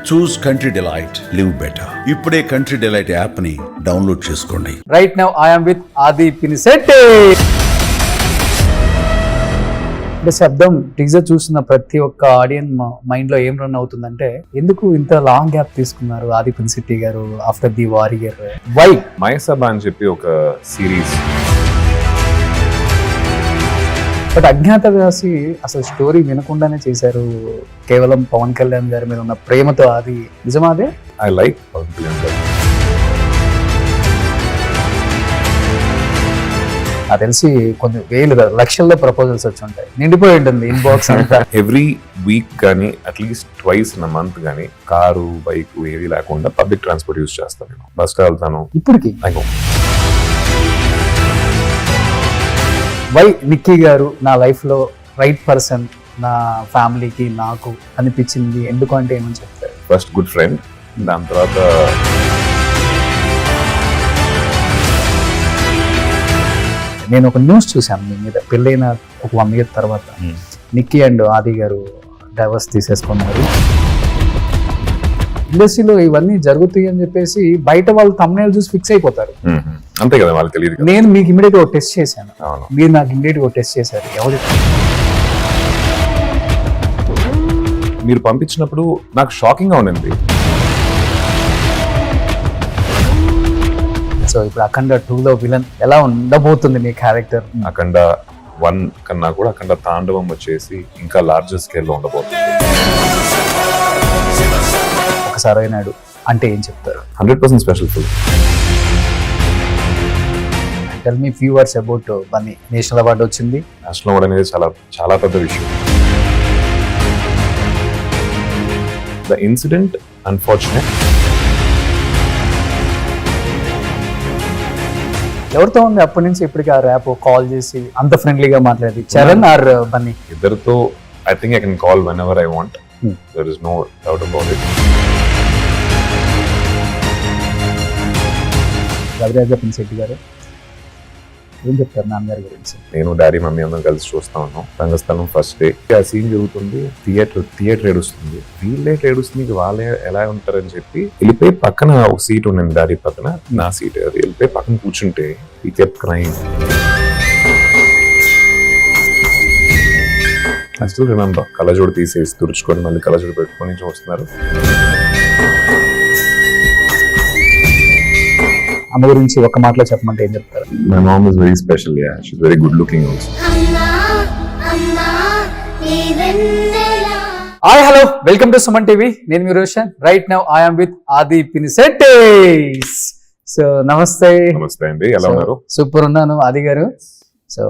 చూస్ country delight, live better. ఇప్పుడే country delight app ని download చేసుకోండి. Right now I am with Aadi Pinisetty. అంటే శబ్దం టీజర్ చూసిన ప్రతి ఒక్క ఆడియన్స్ మైండ్ లో ఏం రన్ అవుతుందంటే, ఎందుకు ఇంత లాంగ్ గ్యాప్ తీసుకున్నారు ఆది పినిశెట్టి గారు ఆఫ్టర్ ది వారియర్? వై? మైసబా అని చెప్పి ఒక సిరీస్. బట్ అజ్ఞాతవాసి అసలు స్టోరీ వినకుండానే చేశారు. కేవలం పవన్ కళ్యాణ్ గారి మీద ఉన్న ప్రేమతో. అది నిజమాదే? ఐ లైక్ పవన్ కళ్యాణ్ గారు. నాకు తెలిసి కొన్ని వేలు లక్షల్లో ప్రపోజల్స్ వచ్చి ఉంటాయి, నిండిపోయి ఉంటుంది ఇన్బాక్స్ అంతా. ఎవ్రీ వీక్ కానీ అట్లీస్ట్ ట్వైస్ ఇన్ మంత్ కానీ కారు బైక్ ఏది లేకుండా పబ్లిక్ ట్రాన్స్పోర్ట్ యూజ్ చేస్తాను. నేను బస్ వెళ్తాను ఇప్పటికి. వై నిక్కీ గారు నా లైఫ్ లో రైట్ పర్సన్, నా ఫ్యామిలీకి నాకు అనిపించింది ఎందుకు అంటే ఏమని చెప్తారు? ఫస్ట్ గుడ్ ఫ్రెండ్, దాని తర్వాత నేను ఒక న్యూస్ చూశాను మీ మీద. పెళ్ళైన ఒక 1 year తర్వాత నిక్కీ అండ్ ఆది గారు డైవర్స్ తీసేసుకున్నారు. ఇండస్ట్రీలో ఇవన్నీ జరుగుతాయి అని చెప్పేసి బయట వాళ్ళు thumbnail చూసి ఫిక్స్ అయిపోతారు. అంతే కదా, వాళ్ళకి తెలియదు. నేను మీకు ఇమీడియట్ గా టెస్ట్ చేశాను, మీరు నాకు ఇమీడియట్ గా టెస్ట్ చేశారు. ఎవరు మీరు పంపించినప్పుడు నాకు షాకింగ్ గా ఉండింది. సో ఇప్పుడు అఖండ 2లో విలన్ ఎలా ఉండబోతుంది మీ క్యారెక్టర్? అఖండ 1 కన్నా కూడా అఖండ తాండవం వచ్చేసి ఇంకా లార్జర్ స్కేల్ లో ఉండబోతుంది. ఒకసారి అయినాడు అంటే ఏం చెప్తారు? 100% special film. Tell me few words about Bunny. National award వచ్చింది. నేషనల్ అవార్డు అనేది చాలా చాలా పెద్ద విషయం. The incident unfortunate. ఎవరితో ఉంది అప్పటి నుంచి ఇప్పటికి ఆ ర్యాప్? కాల్ చేసి అంత ఫ్రెండ్లీగా మాట్లాడి చరణ్ ఆర్ బన్నీ? ఇద్దరితో I think I can call whenever I want. There is no doubt about it. Raviraja Pinisetty garu ఏం చెప్తారు నాన్నగారి గురించి? నేను డాడీ మమ్మీ అందరం కలిసి చూస్తా ఉన్నాం. రంగస్థలం ఫస్ట్ డే ఆ సీన్ జరుగుతుంది, థియేటర్ ఏడుస్తుంది. వీళ్ళే ఏడుస్తుంది, వాళ్ళే ఎలా ఉంటారని చెప్పి వెళ్ళిపోయి పక్కన ఒక సీట్ ఉండింది డాడీ పక్కన, నా సీట్. అది వెళ్ళిపోయి పక్కన కూర్చుంటే ఈ kept crime. I still remember. కళ్ళజోడు తీసేసి తుడుచుకొని మళ్ళీ కళ్ళజోడు పెట్టుకొని చూస్తున్నారు. అమ్మ గురించి ఒక మాటలో చెప్పమంటే ఏం చెప్తారు? My mom is very special. Ya, she is very good looking also. Hi hello, welcome to Suman TV. నేను మీ Roshan. Right now I am with Aadi Pinisetty. So నమస్తే. నమస్తే అండి, ఎలా ఉన్నారు? సూపర్ ఉన్నాను ఆది గారు. సో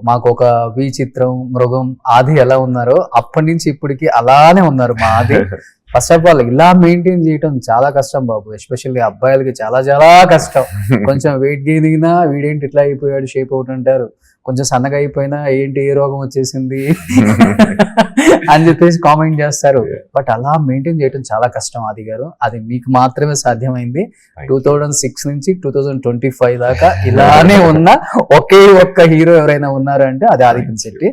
మాకు ఒక చిత్రం మృగం ఆది ఎలా ఉన్నారో అప్పటి నుంచి ఇప్పటికి అలానే ఉన్నారు మా ఆది. ఫస్ట్ ఆఫ్ ఆల్ ఇలా మెయింటైన్ చేయడం చాలా కష్టం బాబు, ఎస్పెషల్లీ అబ్బాయిలకి చాలా చాలా కష్టం. కొంచెం వెయిట్ గెయిన్ అయినా వీడేంటి ఇట్లా అయిపోయాడు, షేప్ అవుట్ అంటారు. కొంచెం సన్నగా అయిపోయినా ఏంటి ఏ రోగం వచ్చేసింది అని చెప్పేసి కామెంట్ చేస్తారు. బట్ అలా మెయింటైన్ చేయడం చాలా కష్టం ఆది గారు. అది మీకు మాత్రమే సాధ్యమైంది. 2006 నుంచి 2025 దాకా ఇలానే ఉన్న ఒకే ఒక్క హీరో ఎవరైనా ఉన్నారు అంటే అది Aadi Pinisetty.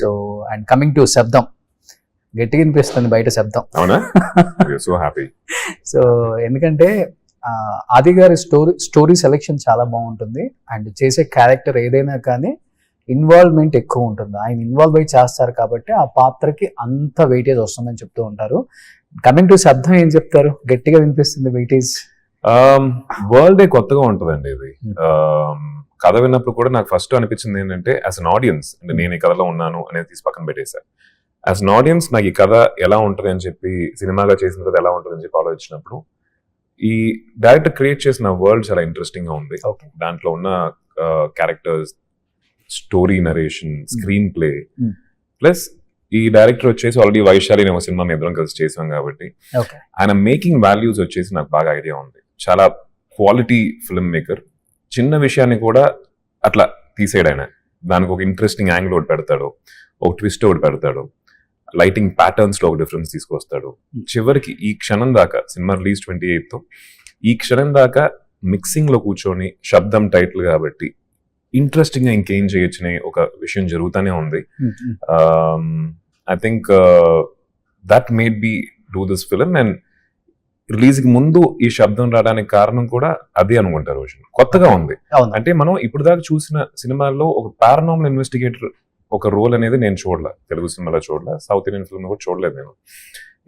So and coming to శబ్దం, గట్టిగా వినిపిస్తుంది బయట శబ్దం. సో ఎందుకంటే ఆది గారి స్టోరీ సెలెక్షన్ చాలా బాగుంటుంది అండ్ చేసే క్యారెక్టర్ ఏదైనా కానీ ఇన్వాల్వ్మెంట్ ఎక్కువ ఉంటుంది. ఆయన ఇన్వాల్వ్ అయి చేస్తారు కాబట్టి ఆ పాత్రకి అంత వెయిటేజ్ వస్తుందని చెప్తూ ఉంటారు. కమింగ్ టు శబ్దం ఏం చెప్తారు? గట్టిగా వినిపిస్తుంది వెయిటేజ్. వరల్డ్ కొత్తగా ఉంటుందండి ఇది. కథ విన్నప్పుడు కూడా నాకు ఫస్ట్ అనిపించింది ఏంటంటే, యాజ్ అన్ ఆడియన్స్ అంటే నేను ఈ కథలో ఉన్నాను అనేది తీసి పక్కన పెట్టేశాను. యాజ్ అన్ ఆడియన్స్ నాకు ఈ కథ ఎలా ఉంటుంది అని చెప్పి, సినిమాగా చేసిన కథ ఎలా ఉంటుంది అని చెప్పి ఆలోచించినప్పుడు ఈ డైరెక్టర్ క్రియేట్ చేసిన వరల్డ్ చాలా ఇంట్రెస్టింగ్ గా ఉంది. దాంట్లో ఉన్న characters, story narration, screen play, plus ఈ డైరెక్టర్ వచ్చేసి ఆల్రెడీ వైశాలి అనే సినిమా మేము ఇద్దరం కలిసి చేసాం కాబట్టి ఆయన మేకింగ్ వాల్యూస్ వచ్చేసి నాకు బాగా ఐడియా ఉంది. చాలా క్వాలిటీ ఫిల్మ్ మేకర్. చిన్న విషయాన్ని కూడా అట్లా తీసేయడు ఆయన. దానికి ఒక ఇంట్రెస్టింగ్ యాంగిల్ ఒకటి పెడతాడు, ఒక ట్విస్ట్ ఒకటి పెడతాడు, లైటింగ్ ప్యాటర్న్స్ లో ఒక డిఫరెన్స్ తీసుకొస్తాడు. చివరికి ఈ క్షణం దాకా, సినిమా రిలీజ్ 28th, ఈ క్షణం దాకా మిక్సింగ్ లో కూర్చొని శబ్దం టైటిల్ కాబట్టి ఇంట్రెస్టింగ్ గా ఇంకేం చేయొచ్చనే ఒక విషయం జరుగుతూనే ఉంది. I think that made be do this film. And release కి ముందు ఈ శబ్దం రావడానికి కారణం కూడా అదే అనుకుంటారు రోషన్. కొత్తగా ఉంది. అవును. అంటే మనం ఇప్పుడు దాకా చూసిన సినిమాల్లో ఒక పారానార్మల్ ఇన్వెస్టిగేటర్ ఒక రోల్ అనేది నేను చూడలే, తెలుగు సినిమాలో చూడలే, సౌత్ ఇండియన్ ఫిల్మ్ కూడా చూడలేదు నేను.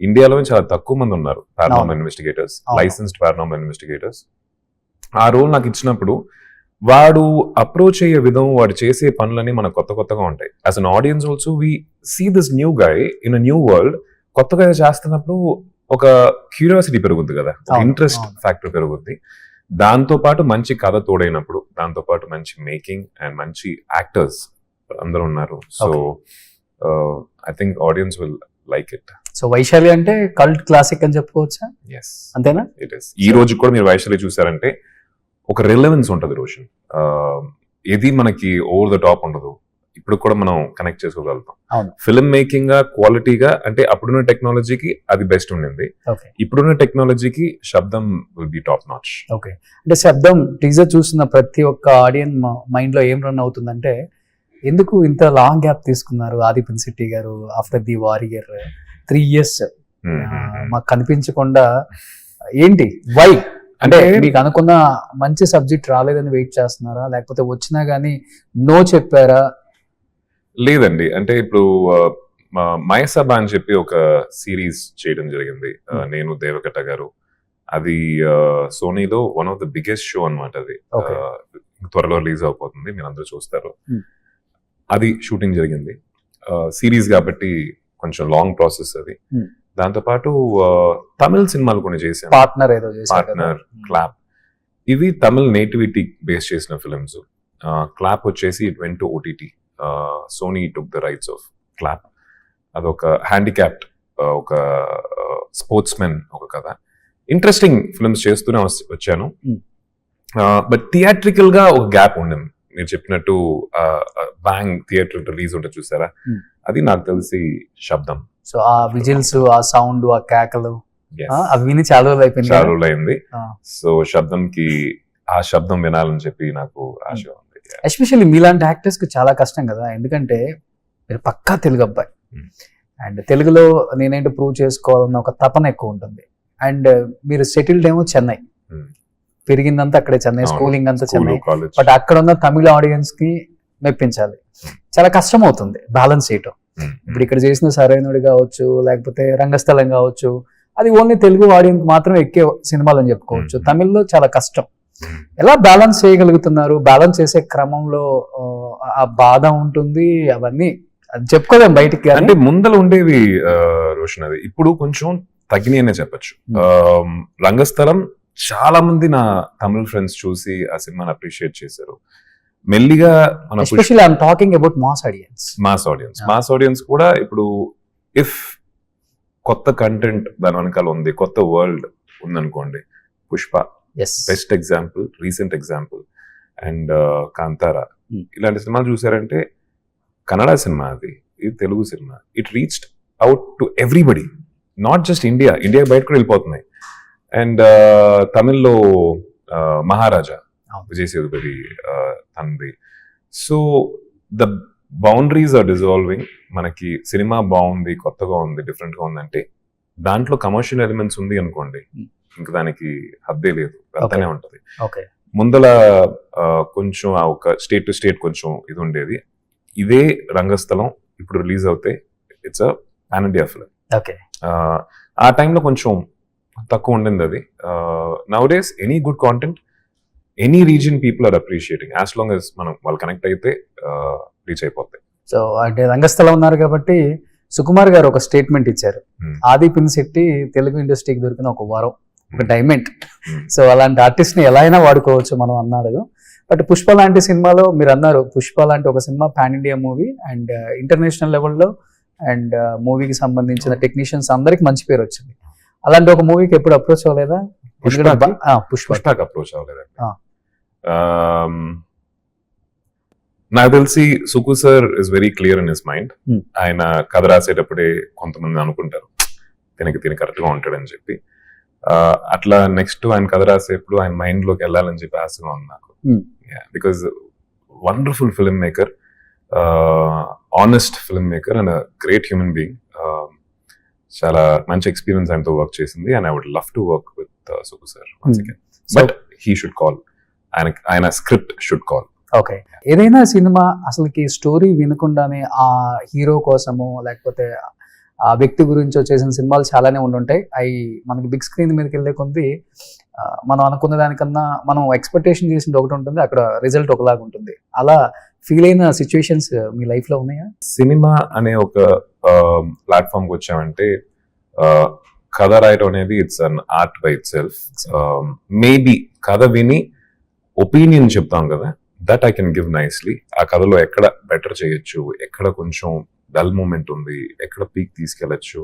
ఇండియాలో చాలా తక్కువ మంది ఉన్నారు paranormal investigators, licensed paranormal investigators. ఆ రోల్ నాకు ఇచ్చినప్పుడు వాడు అప్రోచ్ అయ్యే విధం, వాడు చేసే పనులని మనకు కొత్తగా ఉంటాయి. As an audience also we see this new guy in a new world. కొత్తగా చేస్తున్నప్పుడు ఒక క్యూరియాసిటీ పెరుగుద్ది కదా, ఇంట్రెస్ట్ ఫ్యాక్టర్ పెరుగుద్ది. దాంతో పాటు మంచి కథ తోడైనప్పుడు, దాంతో పాటు మంచి మేకింగ్ అండ్ మంచి యాక్టర్స్ అందరూ ఉన్నారు. So I think audience will like it. So Vaishali అంటే కల్ట్ క్లాసిక్ అని చెప్పుకోవచ్చా? ఎస్, అంతేనా? It is. ఈ రోజు కూడా మీరు వైశాలి చూసారంటే ఒక రిలవెన్స్ ఉంటుంది రోషన్. ఏది మనకి ఓవర్ ద టాప్ ఉండదు. ఇప్పుడు కూడా మనం కనెక్ట్ చేసుకోగలుగుతాం. ఫిల్మ్ మేకింగ్ గా, క్వాలిటీగా, అంటే అప్పుడున్న టెక్నాలజీకి అది బెస్ట్ ఉండింది. ఇప్పుడున్న టెక్నాలజీకి శబ్దం will be top notch. Okay, అంటే శబ్దం టీజర్ చూసిన ప్రతి ఒక్క ఆడియన్స్ మైండ్ లో ఏం రన్ అవుతుందంటే, ఎందుకు ఇంత లాంగ్ గ్యాప్ తీసుకున్నారు ఆది పినిశెట్టి గారు ఆఫ్టర్ ది వారియర్ 3 years మాకు కనిపించకుండా, ఏంటి వై? అంటే మీకు అనుకున్న మంచి సబ్జెక్ట్ రాలేదని వెయిట్ చేస్తున్నారా, లేకపోతే వచ్చినా గానీ నో చెప్పారా? లేదండి, అంటే ఇప్పుడు మయసభ అని చెప్పి ఒక సిరీస్ చేయడం జరిగింది నేను, దేవకట్ట గారు. అది సోనీలో one of the biggest show అనమాట. అది త్వరలో రిలీజ్ అవబోతుంది, మీరు అందరూ చూస్తారు. అది షూటింగ్ జరిగింది. సిరీస్ కాబట్టి కొంచెం లాంగ్ ప్రాసెస్ అది. దాంతో పాటు తమిళ సినిమాలు కొన్ని చేశాను. పార్ట్నర్, క్లాప్, ఇవి తమిళ నేటివిటీ బేస్ చేసిన ఫిల్మ్స్. క్లాప్ వచ్చేసి it went to OTT. Sony took the rights of clap. అదొక హ్యాండిక్యాప్డ్ ఒక స్పోర్ట్స్ మెన్ ఒక కథ. ఇంట్రెస్టింగ్ ఫిల్మ్స్ చేస్తూనే వచ్చాను. బట్ థియేట్రికల్ గా ఒక గ్యాప్ ఉండింది. మీరు చెప్పినట్టు బ్యాంగ్ థియేటర్ రిలీజ్ ఉంటుంది చూసారా, అది నాకు తెలిసి శబ్దం. సో ఆ విజిల్స్, ఆ సౌండ్, ఆ కేకలు అవి విని చాలా రోజులు అయింది. సో శబ్దంకి ఆ శబ్దం వినాలని చెప్పి నాకు ఆశ ఉంది. ఎస్పెషల్లీ మీలాంటి యాక్టర్స్ కి చాలా కష్టం కదా, ఎందుకంటే మీరు పక్కా తెలుగు అబ్బాయి అండ్ తెలుగులో నేనేంటో ప్రూవ్ చేసుకోవాలన్న ఒక తపన ఎక్కువ ఉంటుంది. అండ్ మీరు సెటిల్డ్ ఏమో చెన్నై, పెరిగిందంతా అక్కడే చెన్నై, స్కూలింగ్ అంతా చెన్నై. బట్ అక్కడ ఉన్న తమిళ ఆడియన్స్ కి మెప్పించాలి, చాలా కష్టం అవుతుంది బ్యాలెన్స్ చేయటం. ఇప్పుడు ఇక్కడ చేసిన సరైనడు కావచ్చు, లేకపోతే రంగస్థలం కావచ్చు, అది ఓన్లీ తెలుగు ఆడియన్స్ మాత్రం ఎక్కే సినిమాలు అని చెప్పుకోవచ్చు. తమిళ్లో చాలా కష్టం. ఎలా బ్యాలెన్స్ చేయగలుగుతున్నారు? బ్యాలెన్స్ చేసే క్రమంలో ఆ బాధ ఉంటుంది, అవన్నీ అది చెప్పుకోలేం బయటికి. అంటే ముందర ఉండేవి రోషన్, అది ఇప్పుడు కొంచెం తగ్గినాయి అనే చెప్పచ్చు. రంగస్థలం చాలా మంది నా తమిళ ఫ్రెండ్స్ చూసి ఆ సినిమాని అప్రిషియేట్ చేశారు. మెల్లిగా మాస్ ఆడియన్స్ కూడా ఇప్పుడు ఇఫ్ కొత్త కంటెంట్ దాని వెనకాల ఉంది, కొత్త వరల్డ్ ఉందనుకోండి, Pushpa best example, recent example. And Kantara, ఇలాంటి సినిమాలు చూసారంటే కన్నడ సినిమా, అది ఇది Telugu cinema, it reached out to everybody, not just India బయట కూడా వెళ్ళిపోతున్నాయి. అండ్ తమిళ్లో మహారాజా, విజయ్ సేతుపతి తండ్రి. So the boundaries are dissolving. మనకి సినిమా బాగుంది, కొత్తగా ఉంది, డిఫరెంట్ గా ఉందంటే దాంట్లో కమర్షియల్ ఎలిమెంట్స్ ఉంది అనుకోండి, ఇంకా దానికి హద్దే లేదు, వెళ్తానే ఉంటది. ముందల కొంచెం ఆ ఒక స్టేట్ టు స్టేట్ కొంచెం ఇది ఉండేది. ఇదే రంగస్థలం ఇప్పుడు రిలీజ్ అవుతే it's a pan India film. ఆ టైంలో కొంచెం తక్కువ ఉండింది అది. Nowadays any good content, any region people are appreciating, as long as మనం వాళ్ళు కనెక్ట్ అయితే రీచ్ అయిపోతాయి. సో అంటే రంగస్థలం ఉన్నారు కాబట్టి సుకుమార్ గారు ఒక స్టేట్మెంట్ ఇచ్చారు, ఆది పినిశెట్టి తెలుగు ఇండస్ట్రీకి దొరికిన ఒక వరం, ఒక డైమండ్. సో అలాంటి ఆర్టిస్ట్ ని ఎలా అయినా వాడుకోవచ్చు మనం అన్నాడు. బట్ పుష్ప లాంటి సినిమాలో మీరు అన్నారు, పుష్ప లాంటి ఒక cinema pan India movie and international లెవెల్లో అండ్ మూవీకి సంబంధించిన టెక్నీషియన్స్ అందరికి మంచి పేరు వచ్చింది. అలాంటి ఒక మూవీకి ఎప్పుడు అప్రోచ్ అవ్వలేదా? పుష్పకి అప్రోచ్ అవ్వలేదండి. నాకు తెలిసి Suku sir is very clear in his mind. ఆయన కథ రాసేటప్పుడే కొంతమంది అనుకుంటారు తినకి కరెక్ట్ గా ఉంటాడని చెప్పి. అట్లా నెక్స్ట్ ఆయన కథ రాసేప్పుడు ఆయన మైండ్ లోకి వెళ్ళాలని చెప్పి ఆశగా ఉంది నాకు. Because wonderful film maker, honest film maker and great human being. చాలా మంచి ఎక్స్పీరియన్స్ ఆయనతో వర్క్ చేసింది and I would love to work with Suku sir once again So- but he should call ఆయన స్క్రిప్ట్ షుడ్ కాల్. ఓకే, ఏదైనా సినిమా అసలుకి story వినకుండానే ఆ హీరో కోసము లేకపోతే ఆ వ్యక్తి గురించి చేసిన సినిమాలు చాలానే ఉండుంటాయి. అవి మనకి బిగ్ స్క్రీన్ మీదకి వెళ్ళే కొద్ది మనం అనుకున్న దానికన్నా మనం ఎక్స్పెక్టేషన్ చేసింది ఒకటి ఉంటుంది, అక్కడ రిజల్ట్ ఒకలాగా ఉంటుంది. అలా ఫీల్ అయిన సిచ్యువేషన్స్ మీ లైఫ్ లో ఉన్నాయా? సినిమా అనే ఒక ప్లాట్ఫామ్ కి వచ్చామంటే కథ రాయటం అనేది it's an art by it self. Maybe కథ విని ఒపీనియన్ చెప్తాం కదా, that I can give nicely. ఆ కథలో ఎక్కడ బెటర్ చేయొచ్చు, ఎక్కడ కొంచెం డల్ మూమెంట్ ఉంది, ఎక్కడ పీక్ తీసుకెళ్లొచ్చు,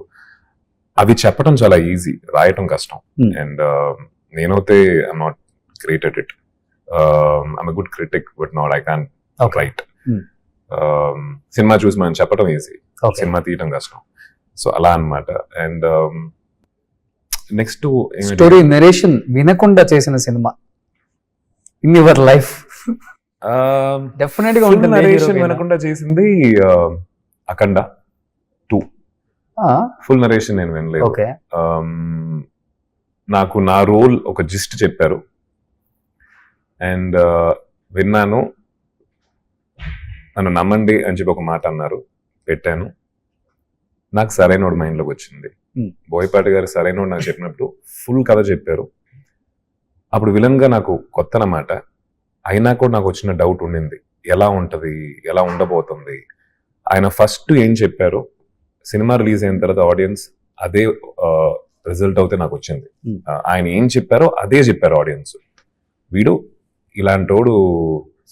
అవి చెప్పడం చాలా ఈజీ, రాయటం కష్టం. అండ్ నేనైతే I'm not great at it. I'm a good critic but not I can write. Cinema చూసి మనం చెప్పడం ఈజీ, సినిమా తీయటం కష్టం. సో అలా అన్నమాట. అండ్ నెక్స్ట్ స్టోరీ నెరేషన్ వినకుండా చేసిన cinema in your life definite గా ఉంటుంది. నరేషన్ వినకుండా చేసింది అఖండ 2. ఫుల్ నరేషన్ నేను వినలేదు. ఓకే, నాకు నా రోల్ ఒక జిస్ట్ చెప్పారు అండ్ విన్నాను, నన్ను నమ్మండి అని చెప్పి ఒక మాట అన్నారు, పెట్టాను. నాకు సరైనోడు మైండ్లోకి వచ్చింది. బోయపాటి గారు సరైనోడు నాకు చెప్పినప్పుడు ఫుల్ కథ చెప్పారు. అప్పుడు విలన్ గా నాకు కొత్త అన్నమాట, అయినా కూడా నాకు వచ్చిన డౌట్ ఉండింది, ఎలా ఉంటది, ఎలా ఉండబోతుంది. ఆయన ఫస్ట్ ఏం చెప్పారు, సినిమా రిలీజ్ అయిన తర్వాత ఆడియన్స్ అదే రిజల్ట్ అవుతే నాకు వచ్చింది. ఆయన ఏం చెప్పారో అదే చెప్పారు ఆడియన్స్. వీడు ఇలాంటోడు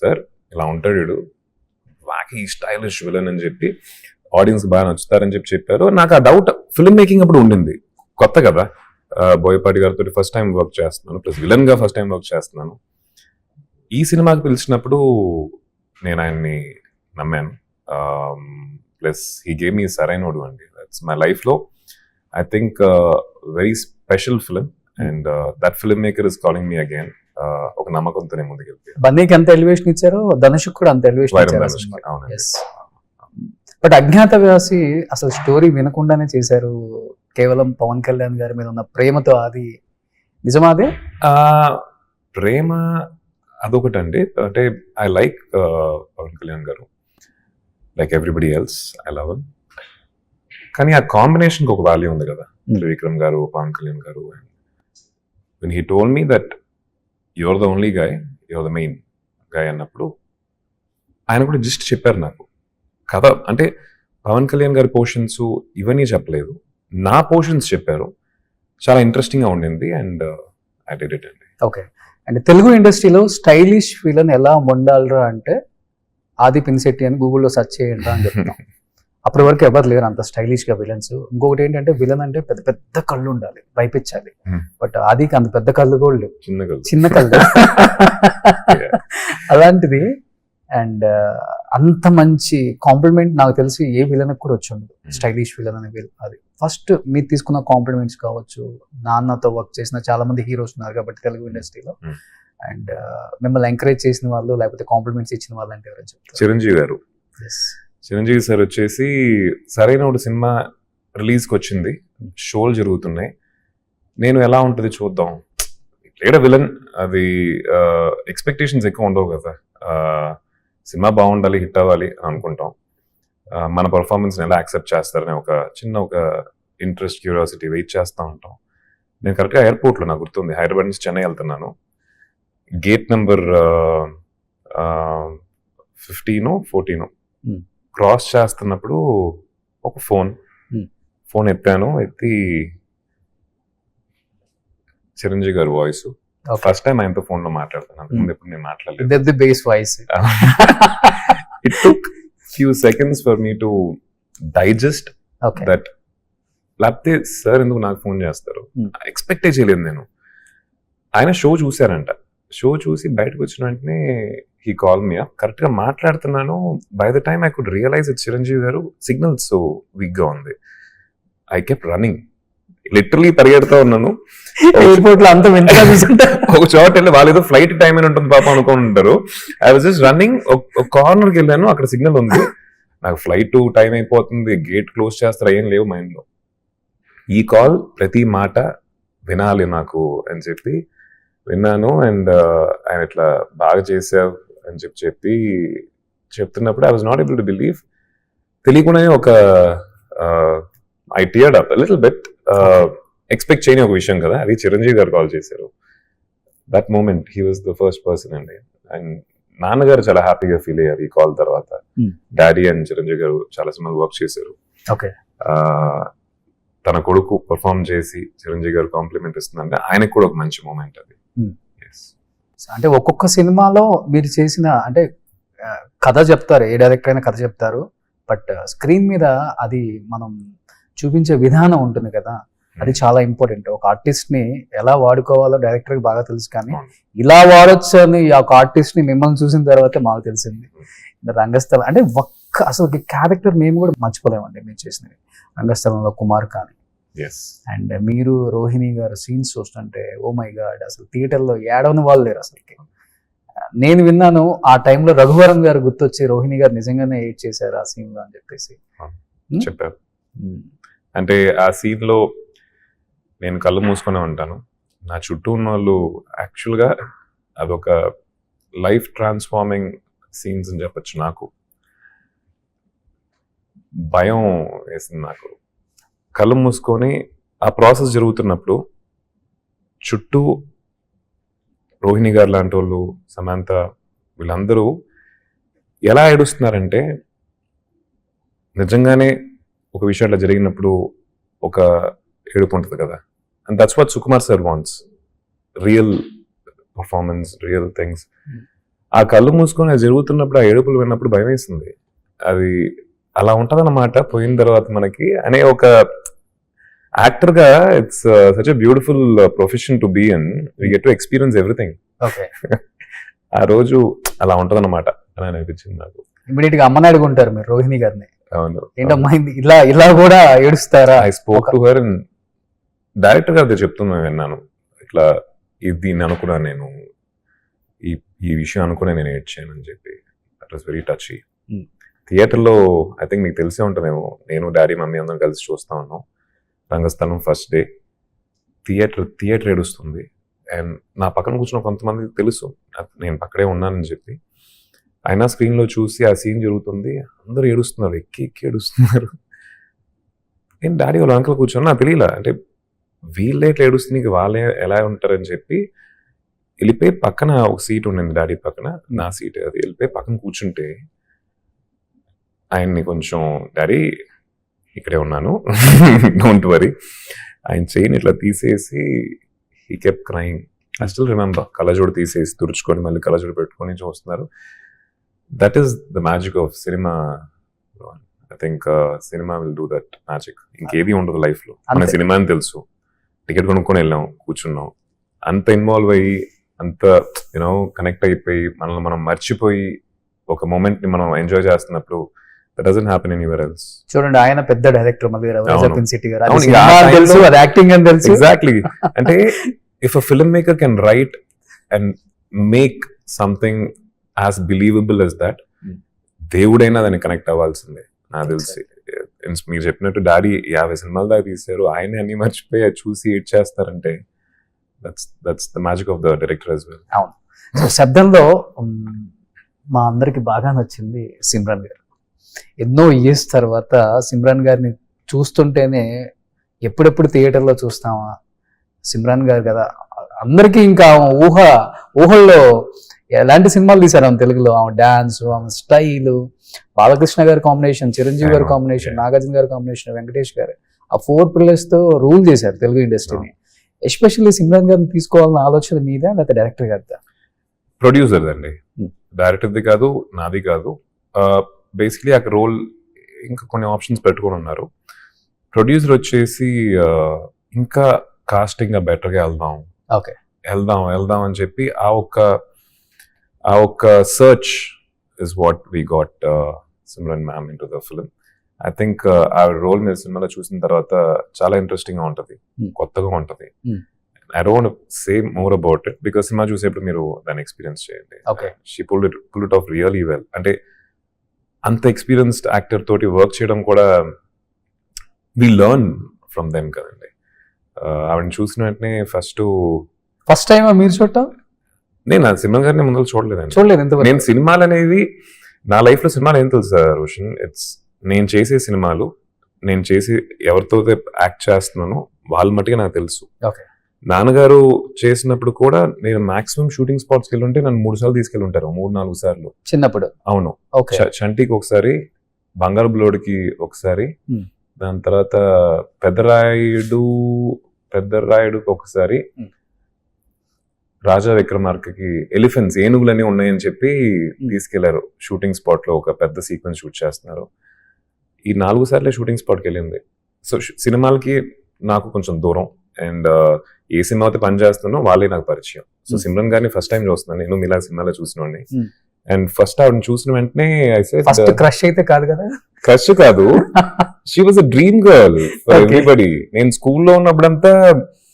సార్, ఇలా ఉంటాడు వీడు, వాకి స్టైలిష్ విలన్ అని చెప్పి ఆడియన్స్ బాగా నచ్చుతారని చెప్పి చెప్పారు. నాకు ఆ డౌట్ ఫిల్మ్ మేకింగ్ అప్పుడు ఉండింది, కొత్త కదా. బోయపాటి గారితో ఫస్ట్ టైం వర్క్ చేస్తున్నాను, ప్లస్ విలన్ గా ఫస్ట్ టైం వర్క్ చేస్తున్నాను. ఈ సినిమాకి పిలిచినప్పుడు నేను ఆయన్ని నమ్మాను. Plus he gave me Sarainodu అండి. దట్స్ మై లైఫ్ లో I think very special film and that film maker is calling me again. ఒక నమ్మకంతోనే ముందుకెళ్తే. బన్నీకి ఎంత ఎలివేషన్ ఇచ్చారో ధనుష్ కూడా అంత ఎలివేషన్ ఇచ్చారు. అవునండి. బట్ అజ్ఞాతవాసి అసలు స్టోరీ వినకుండానే చేశారు, కేవలం పవన్ కళ్యాణ్ గారి మీద ఉన్న ప్రేమతో. అది నిజమా? అదే ప్రేమ అదొకటండి. అంటే ఐ లైక్ పవన్ కళ్యాణ్ గారు, like everybody else I love him. కానీ ఆ కాంబినేషన్కి ఒక వాల్యూ ఉంది కదా, త్రివిక్రమ్ గారు, పవన్ కళ్యాణ్ గారు. when he told me that you're the only guy, you're the main guy అన్నప్పుడు ఆయన కూడా జస్ట్ చెప్పారు నాకు కథ. అంటే పవన్ కళ్యాణ్ గారి పోర్షన్స్ ఇవన్నీ చెప్పలేదు, నా పోర్షన్స్ చెప్పారు. చాలా ఇంట్రెస్టింగ్ గా ఉండింది అండ్ ఐ డిడ్ ఇట్ అండి. ఓకే, అండ్ తెలుగు ఇండస్ట్రీలో స్టైలిష్ విలన్ ఎలా వండాలరా అంటే ఆది పినిశెట్టి అని గూగుల్లో సెర్చ్ చేయండి అని చెప్తాం. అప్పటి వరకు ఎవరు లేరు అంత స్టైలిష్ గా విలన్స్. ఇంకొకటి ఏంటంటే విలన్ అంటే పెద్ద పెద్ద కళ్ళు ఉండాలి, భయపించాలి. బట్ ఆదికి అంత పెద్ద కళ్ళు కూడా లేవు, చిన్న కళ్ళు. అలాంటిది. అండ్ అంత మంచి కాంప్లిమెంట్ నాకు తెలిసి ఏ విలన్ కూడా వచ్చి ఉండదు, స్టైలిష్ విలన్ అనే అది. ఫస్ట్ మీరు తీసుకున్న కాంప్లిమెంట్స్ కావచ్చు, నాన్నతో వర్క్ చేసిన చాలా మంది హీరోస్ ఉన్నారు కాబట్టి తెలుగు ఇండస్ట్రీలో, అండ్ మిమ్మల్ని ఎంకరేజ్ చేసిన వాళ్ళు లేకపోతే కాంప్లిమెంట్స్ ఇచ్చిన వాళ్ళు అంటే ఎవరైనా చెప్తారు? చిరంజీవి గారు. చిరంజీవి సార్ వచ్చేసి సరైన ఒక సినిమా రిలీజ్కి వచ్చింది, షోలు జరుగుతున్నాయి, నేను ఎలా ఉంటుంది చూద్దాం, ఏడ విలన్, అది ఎక్స్పెక్టేషన్స్ ఎక్కువ ఉండవు కదా, సినిమా బాగుండాలి, హిట్ అవ్వాలి అని అనుకుంటాం. మన పర్ఫార్మెన్స్ని ఎలా యాక్సెప్ట్ చేస్తారని ఒక చిన్న ఒక ఇంట్రెస్ట్, క్యూరియాసిటీ, వెయిట్ చేస్తూ ఉంటాం. నేను కరెక్ట్గా ఎయిర్పోర్ట్లో నాకు గుర్తుంది, హైదరాబాద్ నుంచి చెన్నై వెళ్తున్నాను, గేట్ నెంబర్ 15-14 క్రాస్ చేస్తున్నప్పుడు ఒక ఫోన్ ఎత్తాను. ఎత్తి చిరంజీవి గారి వాయిస్. ఫస్ట్ టైం ఆయనతో ఫోన్ లో మాట్లాడుతున్నాను, ముందు ఎప్పుడు నేను మాట్లాడలేదు. Base voice. It took few seconds for me to digest that. లేకపోతే సార్ ఎందుకు నాకు ఫోన్ చేస్తారు, ఎక్స్పెక్టే చేయలేదు నేను. ఆయన షో చూసారంట, షో చూసి బయటకు వచ్చిన వెంటనే he call me up. Correct గా మాట్లాడుతున్నాను, by the time I could realize it Chiranjeevi garu signal so weak గా ఉంది. ఐ కెప్ట్ రన్నింగ్, లిటరలీ పరిగెడుతూ ఉన్నాను. ఎయిర్పోర్ట్ లో అంత ఒక చోట వెళ్ళి వాళ్ళు ఏదో ఫ్లైట్ టైం అని ఉంటుంది పాప అనుకుని ఉంటారు. I was just running. ఒక కార్నర్కి వెళ్ళాను, అక్కడ సిగ్నల్ ఉంది, నాకు ఫ్లైట్ టైం అయిపోతుంది, గేట్ క్లోజ్ చేస్తారు, ఏం లేవు మైండ్ లో. ఈ కాల్ ప్రతి మాట వినాలి నాకు అని చెప్పి విన్నాను. అండ్ ఆయన ఇట్లా బాగా చేసావు అని చెప్పి చెప్తున్నప్పుడు I was not able to believe. తెలియకుండానే ఒక I teared up little bit. Expect చేయని ఒక విషయం కదా, అది చిరంజీవి గారు కాల్ చేశారు. That moment he was the first person అండి. అండ్ నాన్నగారు చాలా హ్యాపీగా ఫీల్ అయ్యారు ఈ కాల్ తర్వాత. డాడీ అండ్ చిరంజీవి గారు చాలా సినిమాలు వర్క్ చేశారు. ఓకే, తన కొడుకు పర్ఫార్మ్ చేసి చిరంజీవి గారు కాంప్లిమెంట్ ఇస్తుందంటే ఆయనకు కూడా ఒక మంచి మూమెంట్ అది. అంటే ఒక్కొక్క సినిమాలో మీరు చేసిన అంటే కథ చెప్తారు, ఏ డైరెక్టర్ అయినా కథ చెప్తారు, బట్ స్క్రీన్ మీద అది మనం చూపించే విధానం ఉంటుంది కదా, అది చాలా ఇంపార్టెంట్. ఒక ఆర్టిస్ట్ ని ఎలా వాడుకోవాలో డైరెక్టర్ కి బాగా తెలుసు, కానీ ఇలా వాడొచ్చు అని ఒక ఆర్టిస్ట్ ని మిమ్మల్ని చూసిన తర్వాత మాకు తెలిసింది. రంగస్థలం అంటే అసలు క్యారెక్టర్ మేము కూడా మర్చిపోలేమండి మీరు చేసినవి. రంగస్థలంలో కుమార్ కానీ అండ్ మీరు రోహిణి గారు సీన్స్ చూస్తుంటే ఓ మై గాడ్, అసలు థియేటర్లో ఏడవని వాళ్ళు లేరు అసలుకి. నేను విన్నాను ఆ టైంలో రఘువరన్ గారు గుర్తొచ్చి రోహిణి గారు నిజంగానే ఎయిట్ చేశారు ఆ సీన్ లో అని చెప్పేసి చెప్పారు. అంటే ఆ సీన్ లో నేను కళ్ళు మూసుకొని ఉంటాను, నా చుట్టూ ఉన్న వాళ్ళు యాక్చువల్గా అదొక లైఫ్ ట్రాన్స్ఫార్మింగ్ సీన్స్ అని చెప్పచ్చు. నాకు భయం వేసింది. నాకు కళ్ళు మూసుకొని ఆ ప్రాసెస్ జరుగుతున్నప్పుడు చుట్టూ రోహిణి గారు లాంటి వాళ్ళు, సమంత, వీళ్ళందరూ ఎలా ఏడుస్తున్నారంటే నిజంగానే ఒక విషయం అట్లా జరిగినప్పుడు ఒక ఏడుపు ఉంటుంది కదా. And that's what Sukumar sir wants, real performance, real things. ఆ కళ్ళు మూసుకొని అది జరుగుతున్నప్పుడు ఆ ఏడుపులు విన్నప్పుడు భయం వేసింది. అది అలా ఉంటుందన్నమాట పోయిన తర్వాత మనకి అనే ఒక యాక్టర్ గా. It's such a beautiful profession to be in. We get to experience everything. ఆ రోజు అలా ఉంటదన్నమాట అని అనిపించింది నాకు. ఇమీడియట్ గా అమ్మని అడుగుంటారు మీరు రోహిణి గారిని, అవును ఏంటమ్మా ఇలా కూడా ఏడుస్తారా? I spoke to her. Director గారు చెప్తున్నా విన్నాను, ఇట్లా దీన్ని అనుకున్నాను నేను, ఈ విషయం అనుకునే నేను ఏడ్చాను అని చెప్పి. That was very టచీ. థియేటర్లో ఐ థింక్ మీకు తెలిసే ఉంటుందేమో, నేను డాడీ మమ్మీ అందరం కలిసి చూస్తా ఉన్నాం రంగస్థలం ఫస్ట్ డే. థియేటర్ ఏడుస్తుంది. అండ్ నా పక్కన కూర్చున్న కొంతమందికి తెలుసు నేను పక్కడే ఉన్నానని చెప్పి. అయినా స్క్రీన్లో చూసి ఆ సీన్ జరుగుతుంది, అందరూ ఏడుస్తున్నారు, ఎక్కి ఏడుస్తున్నారు. నేను డాడీ వాళ్ళ అంకల్ కూర్చొని నాకు తెలియలా, అంటే వీళ్ళే ఎట్లా ఏడుస్తుంది, వాళ్ళే ఎలా ఉంటారని చెప్పి వెళ్ళిపోయి పక్కన ఒక సీట్ ఉండింది డాడీ పక్కన, నా సీట్ అది. వెళ్ళిపోయి పక్కన కూర్చుంటే ఆయన్ని కొంచెం, డాడీ ఇక్కడే ఉన్నాను డోంట్ వరీ, ఆయన చైన్ ఇట్లా తీసేసి he kept crying. I still remember. కళ్ళజోడు తీసేసి తుడుచుకొని మళ్ళీ కళ్ళజోడు పెట్టుకొని చూస్తున్నారు. That is the magic of cinema. I think cinema will do that magic. ఇంకేది ఉండదు లైఫ్ లో. మన సినిమా అని తెలుసు, టికెట్ కొనుక్కొని వెళ్ళాం, కూర్చున్నాం, అంత ఇన్వాల్వ్ అయ్యి, అంత యూనో కనెక్ట్ అయిపోయి, మనల్ని మనం మర్చిపోయి ఒక మూమెంట్ ని మనం ఎంజాయ్ చేస్తున్నప్పుడు that doesn't happen anywhere else. చూడండి, ఆయన పెద్ద డైరెక్టర్ మళ్ళీ సిటీ గారు, అవును, తెలుసు, అది యాక్టింగ్ అని తెలుసు. ఎగ్జాక్ట్లీ. అంటే if a film maker can write and make something as believable as that, దేవుడైనా దాన్ని కనెక్ట్ అవ్వాల్సిందే నాకు తెలిసి. మీరు చెప్పినట్టు డాడీ 50 సినిమాలు దాకా తీశారు, ఆయన అన్ని మర్చిపోయి చూసి ఏడ్ చేస్తారంటే that's the magic of the director as well. అవును. సో శబ్దంలో మా అందరికి బాగా నచ్చింది సిమ్రన్ గారు. ఎన్నో ఇయర్స్ తర్వాత సిమ్రన్ గారిని చూస్తుంటేనే ఎప్పుడెప్పుడు థియేటర్లో చూస్తామా సిమ్రన్ గారు కదా, అందరికీ ఇంకా ఊహల్లో ఎలాంటి సినిమాలు తీశారు ఆమె తెలుగులో. ఆమె డాన్స్, ఆమె స్టైల్, బాలకృష్ణ గారి కాంబినేషన్, చిరంజీవి గారి కాంబినేషన్, నాగార్జున గారి కాంబినేషన్, వెంకటేష్ గారు, ఆ 4 pillars తో రూల్ చేశారు తెలుగు ఇండస్ట్రీని. ఎస్పెషల్లీ సిమ్రన్ గారిని తీసుకోవాలన్న ఆలోచన మీద, లేకపోతే డైరెక్టర్ గారిదా? ప్రొడ్యూసర్ అండి, డైరెక్టర్ది కాదు, నాది కాదు. బేసిక్లీ ఆ రోల్ ఇంకా కొన్ని ఆప్షన్స్ పెట్టుకొని ఉన్నారు. ప్రొడ్యూసర్ వచ్చేసి ఇంకా కాస్టింగ్ బెటర్గా వెళ్దాం అని చెప్పి ఆ ఒక్క search is what we got Simran ma'am in to the film. I think ఆ రోల్ మీరు సినిమాలో చూసిన తర్వాత చాలా ఇంట్రెస్టింగ్ గా ఉంటుంది, కొత్తగా ఉంటుంది. I don't want to say more about it because సినిమా చూసేప్పుడు మీరు దాన్ని ఎక్స్పీరియన్స్ చేయండి. She pulled it off really well. అంటే అంత ఎక్స్పీరియన్స్డ్ యాక్టర్ తోటి వర్క్ చేయడం కూడా, we learn ఫ్రమ్ దెమ్ కదండి. ఆవిడని చూసిన వెంటనే ఫస్ట్ టైం మీరు చూడటం? నేను ఆ సినిమా గారిని ముందు చూడలేదండి. చూడలేదు ఎంతవరకు? నేను సినిమాలు అనేది నా లైఫ్ లో సినిమాలు ఏం తెలుసా రోషన్, నేను చేసే సినిమాలు, నేను చేసి ఎవరితో యాక్ట్ చేస్తున్నానో వాళ్ళ మట్టుగా నాకు తెలుసు. Okay. నాన్నగారు చేసినప్పుడు కూడా నేను మాక్సిమం షూటింగ్ స్పాట్స్కి వెళ్ళి ఉంటే నన్ను 3 సార్లు తీసుకెళ్ళి ఉంటారు, 3-4 సార్లు చిన్నప్పుడు. అవును. ఓకే. చంటికి ఒకసారి, బంగారు బ్లోడ్కి ఒకసారి, Hmm. దాని తర్వాత పెద్దరాయుడుకి ఒకసారి, రాజా విక్రమార్కకి ఎలిఫెంట్స్ ఏనుగులన్నీ ఉన్నాయని చెప్పి తీసుకెళ్లారు షూటింగ్ స్పాట్ లో. ఒక పెద్ద సీక్వెన్స్ షూట్ చేస్తున్నారు. ఈ 4 సార్లే షూటింగ్ స్పాట్కి వెళ్ళింది. సో సినిమాలకి నాకు కొంచెం దూరం, అండ్ ఏ సినిమాతో పని చేస్తున్నానో వాళ్ళే నాకు పరిచయం. సో సిమ్రన్ గారిని ఫస్ట్ టైం చూస్తున్నాను నేను, మీలా సినిమాలో చూసినోడిని. అండ్ ఫస్ట్ ఆవిడని చూసిన వెంటనే ఫస్ట్ క్రష్ అయితే కాదు కదా? క్రష్ కాదు, she was a dream girl for everybody. నేను స్కూల్లో ఉన్నప్పుడంతా,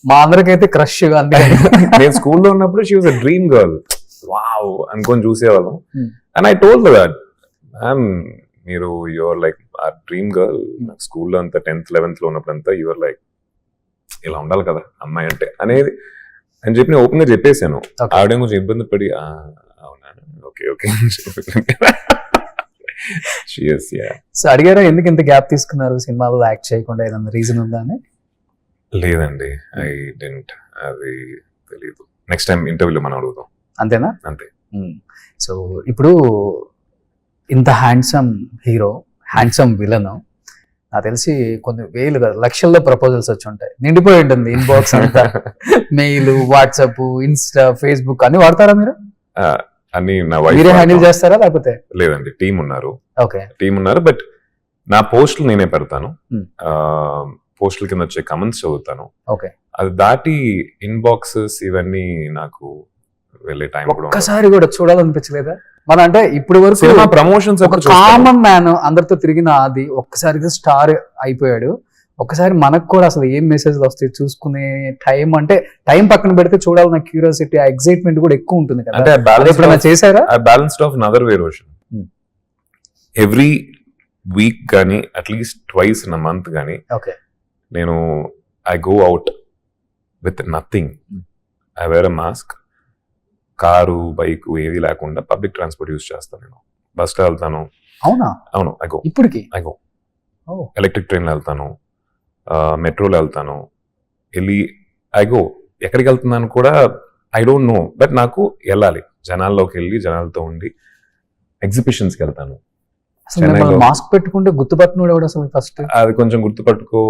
మా అందరికైతే క్రష్. నేను స్కూల్లో ఉన్నప్పుడు she was a dream girl, wow అనుకొని చూసేవాళ్ళం. And I told that, ma'am మీరు యువర్ లైక్ ఆ డ్రీమ్ గర్ల్. నాకు స్కూల్లో అంతా 10th 11th లో ఉన్నప్పుడంతా యువర్ లైక్ ఇలా ఉండాలి కదా అమ్మాయి అంటే అనేది అని చెప్పి నేను ఓపెన్ గా చెప్పేశాను. ఆవిడ కొంచెం ఇబ్బంది పడి అవునా ఓకే ఓకే సో అడిగారా ఎందుకు ఇంత గ్యాప్ తీసుకున్నారు సినిమాలో యాక్ట్ చేయకుండా, ఏదైనా రీజన్ ఉందా అని? లేదండి, ఐ డెంట్, అది తెలీదు. నెక్స్ట్ టైం ఇంటర్వ్యూలో మనం అడుగుదాం. అంతేనా? అంతే. సో ఇప్పుడు ఇంత హ్యాండ్సమ్ హీరో, హ్యాండ్సమ్ విలన్, నాకు తెలిసి కొన్ని వేలు కదా లక్షల్లో ప్రపోజల్స్ వచ్చి ఉంటాయి, నిండిపోయి ఉంటుంది ఇన్బాక్స్ అంతా. మెయిల్, వాట్సాప్, ఇన్స్టా, ఫేస్బుక్ అన్ని వాడతారా మీరు? అన్ని నా వైఫ్ మీరే హ్యాండిల్ చేస్తారా లేకపోతే? లేదండి, టీం ఉన్నారు. ఓకే. టీం ఉన్నారు, బట్ నా పోస్టులు నేనే పెడతాను. పోస్టుల కింద వచ్చే కమెంట్స్ చదువుతాను. ఓకే. అది దాటి ఇన్బాక్సెస్ ఇవన్నీ నాకు వెళ్ళే టైం కూడా ఒక్కసారి కూడా చూడాలనిపించలేదా? మన అంటే ఇప్పుడు వరకు సినిమా ప్రమోషన్స్ కామన్ మ్యాన్ అందరితో తిరిగిన అది ఒక్కసారిగా స్టార్ అయిపోయాడు. ఒక్కసారి మనకు కూడా అసలు ఏం మెసేజ్లు వస్తాయి చూసుకునే టైం, అంటే టైం పక్కన పెడితే చూడాలన్న క్యూరియాసిటీ, ఆ ఎక్సైట్మెంట్ కూడా ఎక్కువ ఉంటుంది కదా. అంటే చేశారా? బ్యాలెన్స్డ్ ఆఫ్ అనదర్ వే రోషన్. ఎవ్రీ వీక్ కానీ at least twice in a month కానీ నేను I go out with nothing. I wear a mask. Car, bike ఏది లేకుండా పబ్లిక్ ట్రాన్స్పోర్ట్ యూజ్ చేస్తాను. నేను బస్లో వెళ్తాను. అవునా? అవును. ఇప్పటికి ఐ గో ఎలక్ట్రిక్ ట్రైన్లో వెళ్తాను, మెట్రోలో వెళ్తాను. ఐ గో ఎక్కడికి వెళ్తున్నాను కూడా ఐ డోంట్ నో, బట్ నాకు వెళ్ళాలి. జనాల్లోకి వెళ్ళి జనాలతో ఉండి ఎగ్జిబిషన్స్కి వెళ్తాను. మాస్క్ పెట్టుకుంటే గుర్తుపట్టినోడు ఎవడు అసలు ఫస్ట్? అది కొంచెం గుర్తుపట్టుకో,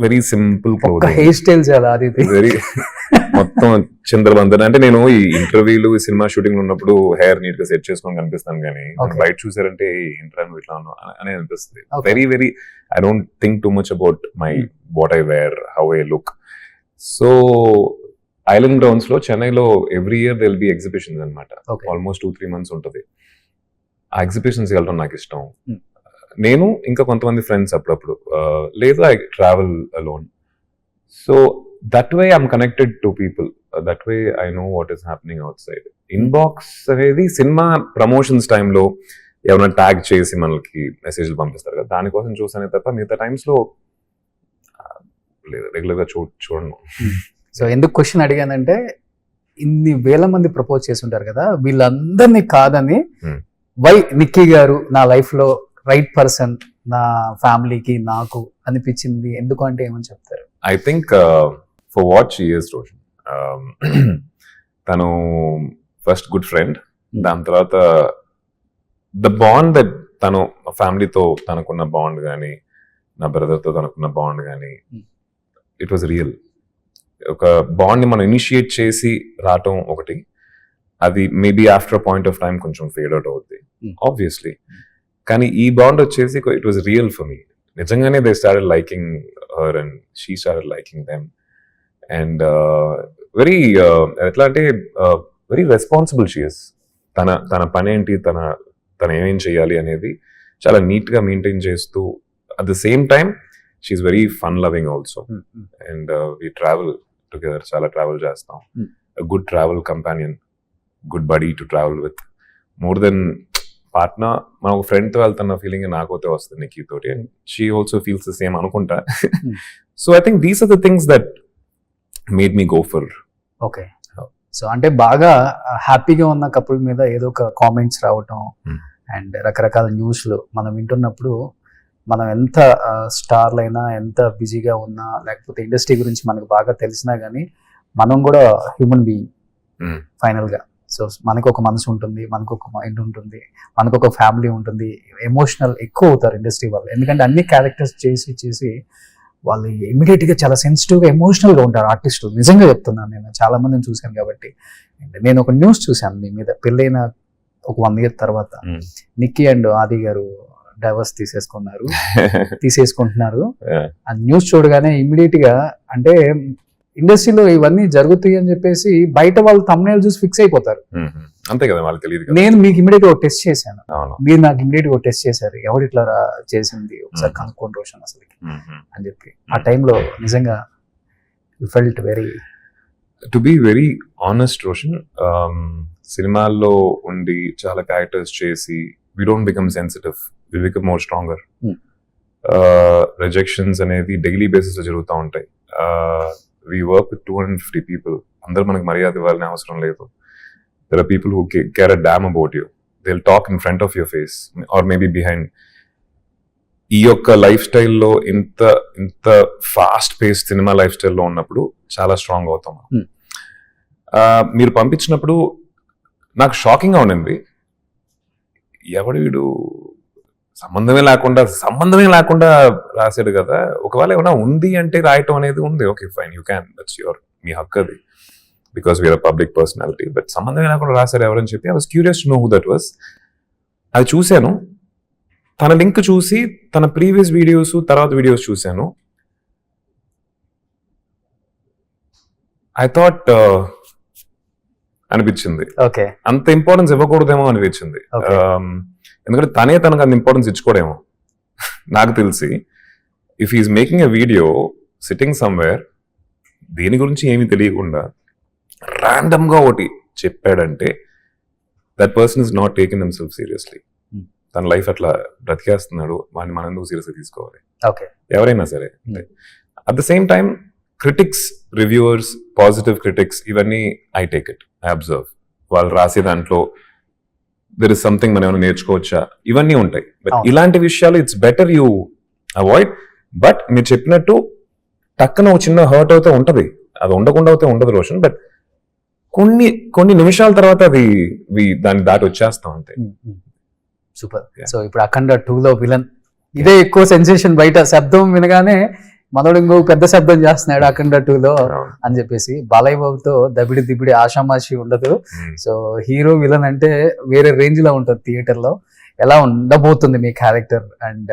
వెరీ సింపుల్ హెయిర్ స్టైల్ చాలా, అది వెరీ మొత్తం చంద్రబంధన్. అంటే నేను ఈ ఇంటర్వ్యూలు, సినిమా షూటింగ్ ఉన్నప్పుడు హెయిర్ నీట్ గా సెట్ చేసుకొని కనిపిస్తాను, కానీ బయట చూసారంటే ఇంటర్వ్యూ ఇట్లా అని అనిపిస్తుంది. Very very I don't think too much about my what I wear, how I look. So island grounds లో చెన్నైలో every year there'll be exhibitions అనమాట. ఆల్మోస్ట్ 2-3 months ఉంటుంది. ఆ ఎగ్జిబిషన్స్ వెళ్ళడం నాకు ఇష్టం. నేను ఇంకా కొంతమంది ఫ్రెండ్స్ అప్పుడప్పుడు, లేదు I travel alone. So that way I'm connected to people, that way I know what is happening out side. Inbox అనేది సినిమా ప్రమోషన్స్ టైంలో ఎవరైనా ట్యాగ్ చేసి మనకి మెసేజ్లు పంపిస్తారు కదా, దానికోసం చూసానే తప్ప మిగతా టైమ్స్ లో రెగ్యులర్ గా చూడను. సో ఎందుకు క్వశ్చన్ అడిగానంటే, ఇన్ని వేల మంది ప్రపోజ్ చేసి ఉంటారు కదా, వీళ్ళందరినీ కాదని వై నిక్కీ గారు నా లైఫ్ లో రైట్ పర్సన్, నా ఫ్యామిలీకి నాకు అనిపించింది ఎందుకు అంటే ఏమని చెప్తారు? I think for what she is Roshan. తను ఫస్ట్ గుడ్ ఫ్రెండ్, దాని తర్వాత ద బాండ్ దట్ తను ఫ్యామిలీతో తనకున్న బాండ్ కానీ, నా బ్రదర్తో తనకున్న బాండ్ కానీ, ఇట్ వాజ్ రియల్. ఒక బాండ్ ని మనం ఇనిషియేట్ చేసి రావటం ఒకటి, అది maybe after point of time కొంచెం ఫేడ్ అవుట్ అవుద్ది ఆబ్వియస్లీ, కానీ ఈ బాండ్ వచ్చేసి it was real for me. నిజంగానే they started liking her and she started liking them. And very ఎట్లా అంటే వెరీ రెస్పాన్సిబుల్ షీ ఇస్. తన పని ఏంటి, తన ఏమేం చేయాలి అనేది చాలా నీట్ గా మెయింటైన్ చేస్తూ, at the same time she's very fun loving also. And we travel together, చాలా ట్రావెల్ చేస్తాం. Good travel companion, good buddy to travel with. More than partner మన ఒక ఫ్రెండ్ తో వెళ్తున్న ఫీలింగ్ నాకైతే వస్తుంది నిక్కీ తోటి, and she also feels the same అనుకుంటా. So I think these are the things that made me go for. Okay, so అంటే బాగా హ్యాపీగా ఉన్న కపుల్ మీద ఏదో ఒక కామెంట్స్ రావటం అండ్ రకరకాల న్యూస్లు మనం వింటున్నప్పుడు మనం ఎంత స్టార్లు అయినా ఎంత బిజీగా ఉన్నా లేకపోతే ఇండస్ట్రీ గురించి మనకు బాగా తెలిసినా కానీ మనం కూడా హ్యూమన్ బీయింగ్ ఫైనల్గా. సో మనకు ఒక మనసు ఉంటుంది, మనకు ఒక మైండ్ ఉంటుంది, మనకు ఒక ఫ్యామిలీ ఉంటుంది. ఎమోషనల్ ఎక్కువ అవుతారు ఇండస్ట్రీ వాళ్ళు, ఎందుకంటే అన్ని క్యారెక్టర్స్ చేసి చేసి వాళ్ళు ఇమీడియట్గా చాలా సెన్సిటివ్గా ఎమోషనల్గా ఉంటారు ఆర్టిస్టులు. నిజంగా చెప్తున్నాను, నేను చాలా మందిని చూశాను కాబట్టి. నేను ఒక న్యూస్ చూశాను మీ మీద, పెళ్ళైన ఒక 1 year తర్వాత నిక్కీ అండ్ ఆది గారు డైవర్స్ తీసేసుకుంటున్నారు. ఆ న్యూస్ చూడగానే ఇమీడియట్ గా, అంటే ఇండస్ట్రీలో ఇవన్నీ జరుగుతాయి అని చెప్పేసి బయట వాళ్ళు thumbnail చూసి ఫిక్స్ అయిపోతారు. అంతే కదా, వాళ్ళకి తెలియదు. నేను మీకు ఇమీడియట్ గా టెస్ట్ చేశాను, మీరు నాకు ఇమీడియట్ గా టెస్ట్ చేశారు, ఎవరు ఇట్లా చేసింది ఒకసారి కనుక్కోండి రోషన్ అసలుకి అని చెప్పి. ఆ టైంలో నిజంగా you felt very, to be very honest Roshan, సినిమాల్లో ఉండి చాలా క్యారెక్టర్స్ చేసి we don't become sensitive, we become more stronger. Rejections అనేది డైలీ బేసిస్ లో జరుగుతూ ఉంటాయి. We work with 250 people. అందరూ మనకు మర్యాద ఇవ్వాలని అవసరం లేదు. There are people who care a damn about you. They'll talk in front of your face or maybe behind. ఈ యొక్క లైఫ్ స్టైల్లో ఇంత ఫాస్ట్ పేస్ సినిమా లైఫ్ స్టైల్లో ఉన్నప్పుడు చాలా స్ట్రాంగ్ అవుతాం. మీరు పంపించినప్పుడు నాకు షాకింగ్ గా ఉండింది, ఎవడు వీడు సంబంధమే లేకుండా రాశాడు కదా. ఒకవేళ ఏమైనా ఉంది అంటే రాయటం అనేది ఉంది, okay fine, you can, that's your, మీ హక్కు అది, because we are public personality. But సంబంధమే లేకుండా రాశారు ఎవరని చెప్పి I was curious to know who that was. అది చూశాను, తన లింక్ చూసి తన ప్రీవియస్ వీడియోస్ తర్వాత వీడియోస్ చూశాను. ఐ థాట్ అనిపించింది అంత ఇంపార్టెన్స్ ఇవ్వకూడదేమో అనిపించింది. ఎందుకంటే తనకు అంత ఇంపార్టెన్స్ ఇచ్చుకోడేమో నాకు తెలిసి. If is making a video sitting somewhere, దేని గురించి ఏమీ తెలియకుండా ర్యాండమ్ గా ఒకటి చెప్పాడంటే that person is not taking himself seriously. తన లైఫ్ అట్లా బ్రతికేస్తున్నాడు, వాడిని మనం ఎందుకు సీరియస్గా తీసుకోవాలి, ఎవరైనా సరే. At the same time critics, reviewers, positive critics, ఇవన్నీ I take it, I observe. వాళ్ళు రాసే దాంట్లో దెర్ ఇస్ సంథింగ్ మనం ఏమైనా నేర్చుకోవచ్చా, ఇవన్నీ ఉంటాయి. బట్ ఇలాంటి విషయాలు it's better you avoid. But మీరు చెప్పినట్టు టక్కన ఒక చిన్న హర్ట్ అవుతే ఉంటది, అది ఉండకుండా అయితే ఉండదు రోషన్. బట్ కొన్ని నిమిషాల తర్వాత అది దాన్ని దాటి వచ్చేస్తాం అంతే. సూపర్. సో ఇప్పుడు అఖండ 2లో విలన్, ఇదే ఎక్కువ సెన్సేషన్ బయట. శబ్దం వినగానే మనోడు ఇంకో పెద్ద శబ్దం చేస్తున్నాడు అఖండ 2లో అని చెప్పేసి. బాలయ్య బాబుతో దబిడి దిబిడి ఆషామాషి ఉండదు. సో హీరో విలన్ అంటే వేరే రేంజ్ లో ఉంటుంది థియేటర్ లో. ఎలా ఉండబోతుంది మీ క్యారెక్టర్? అండ్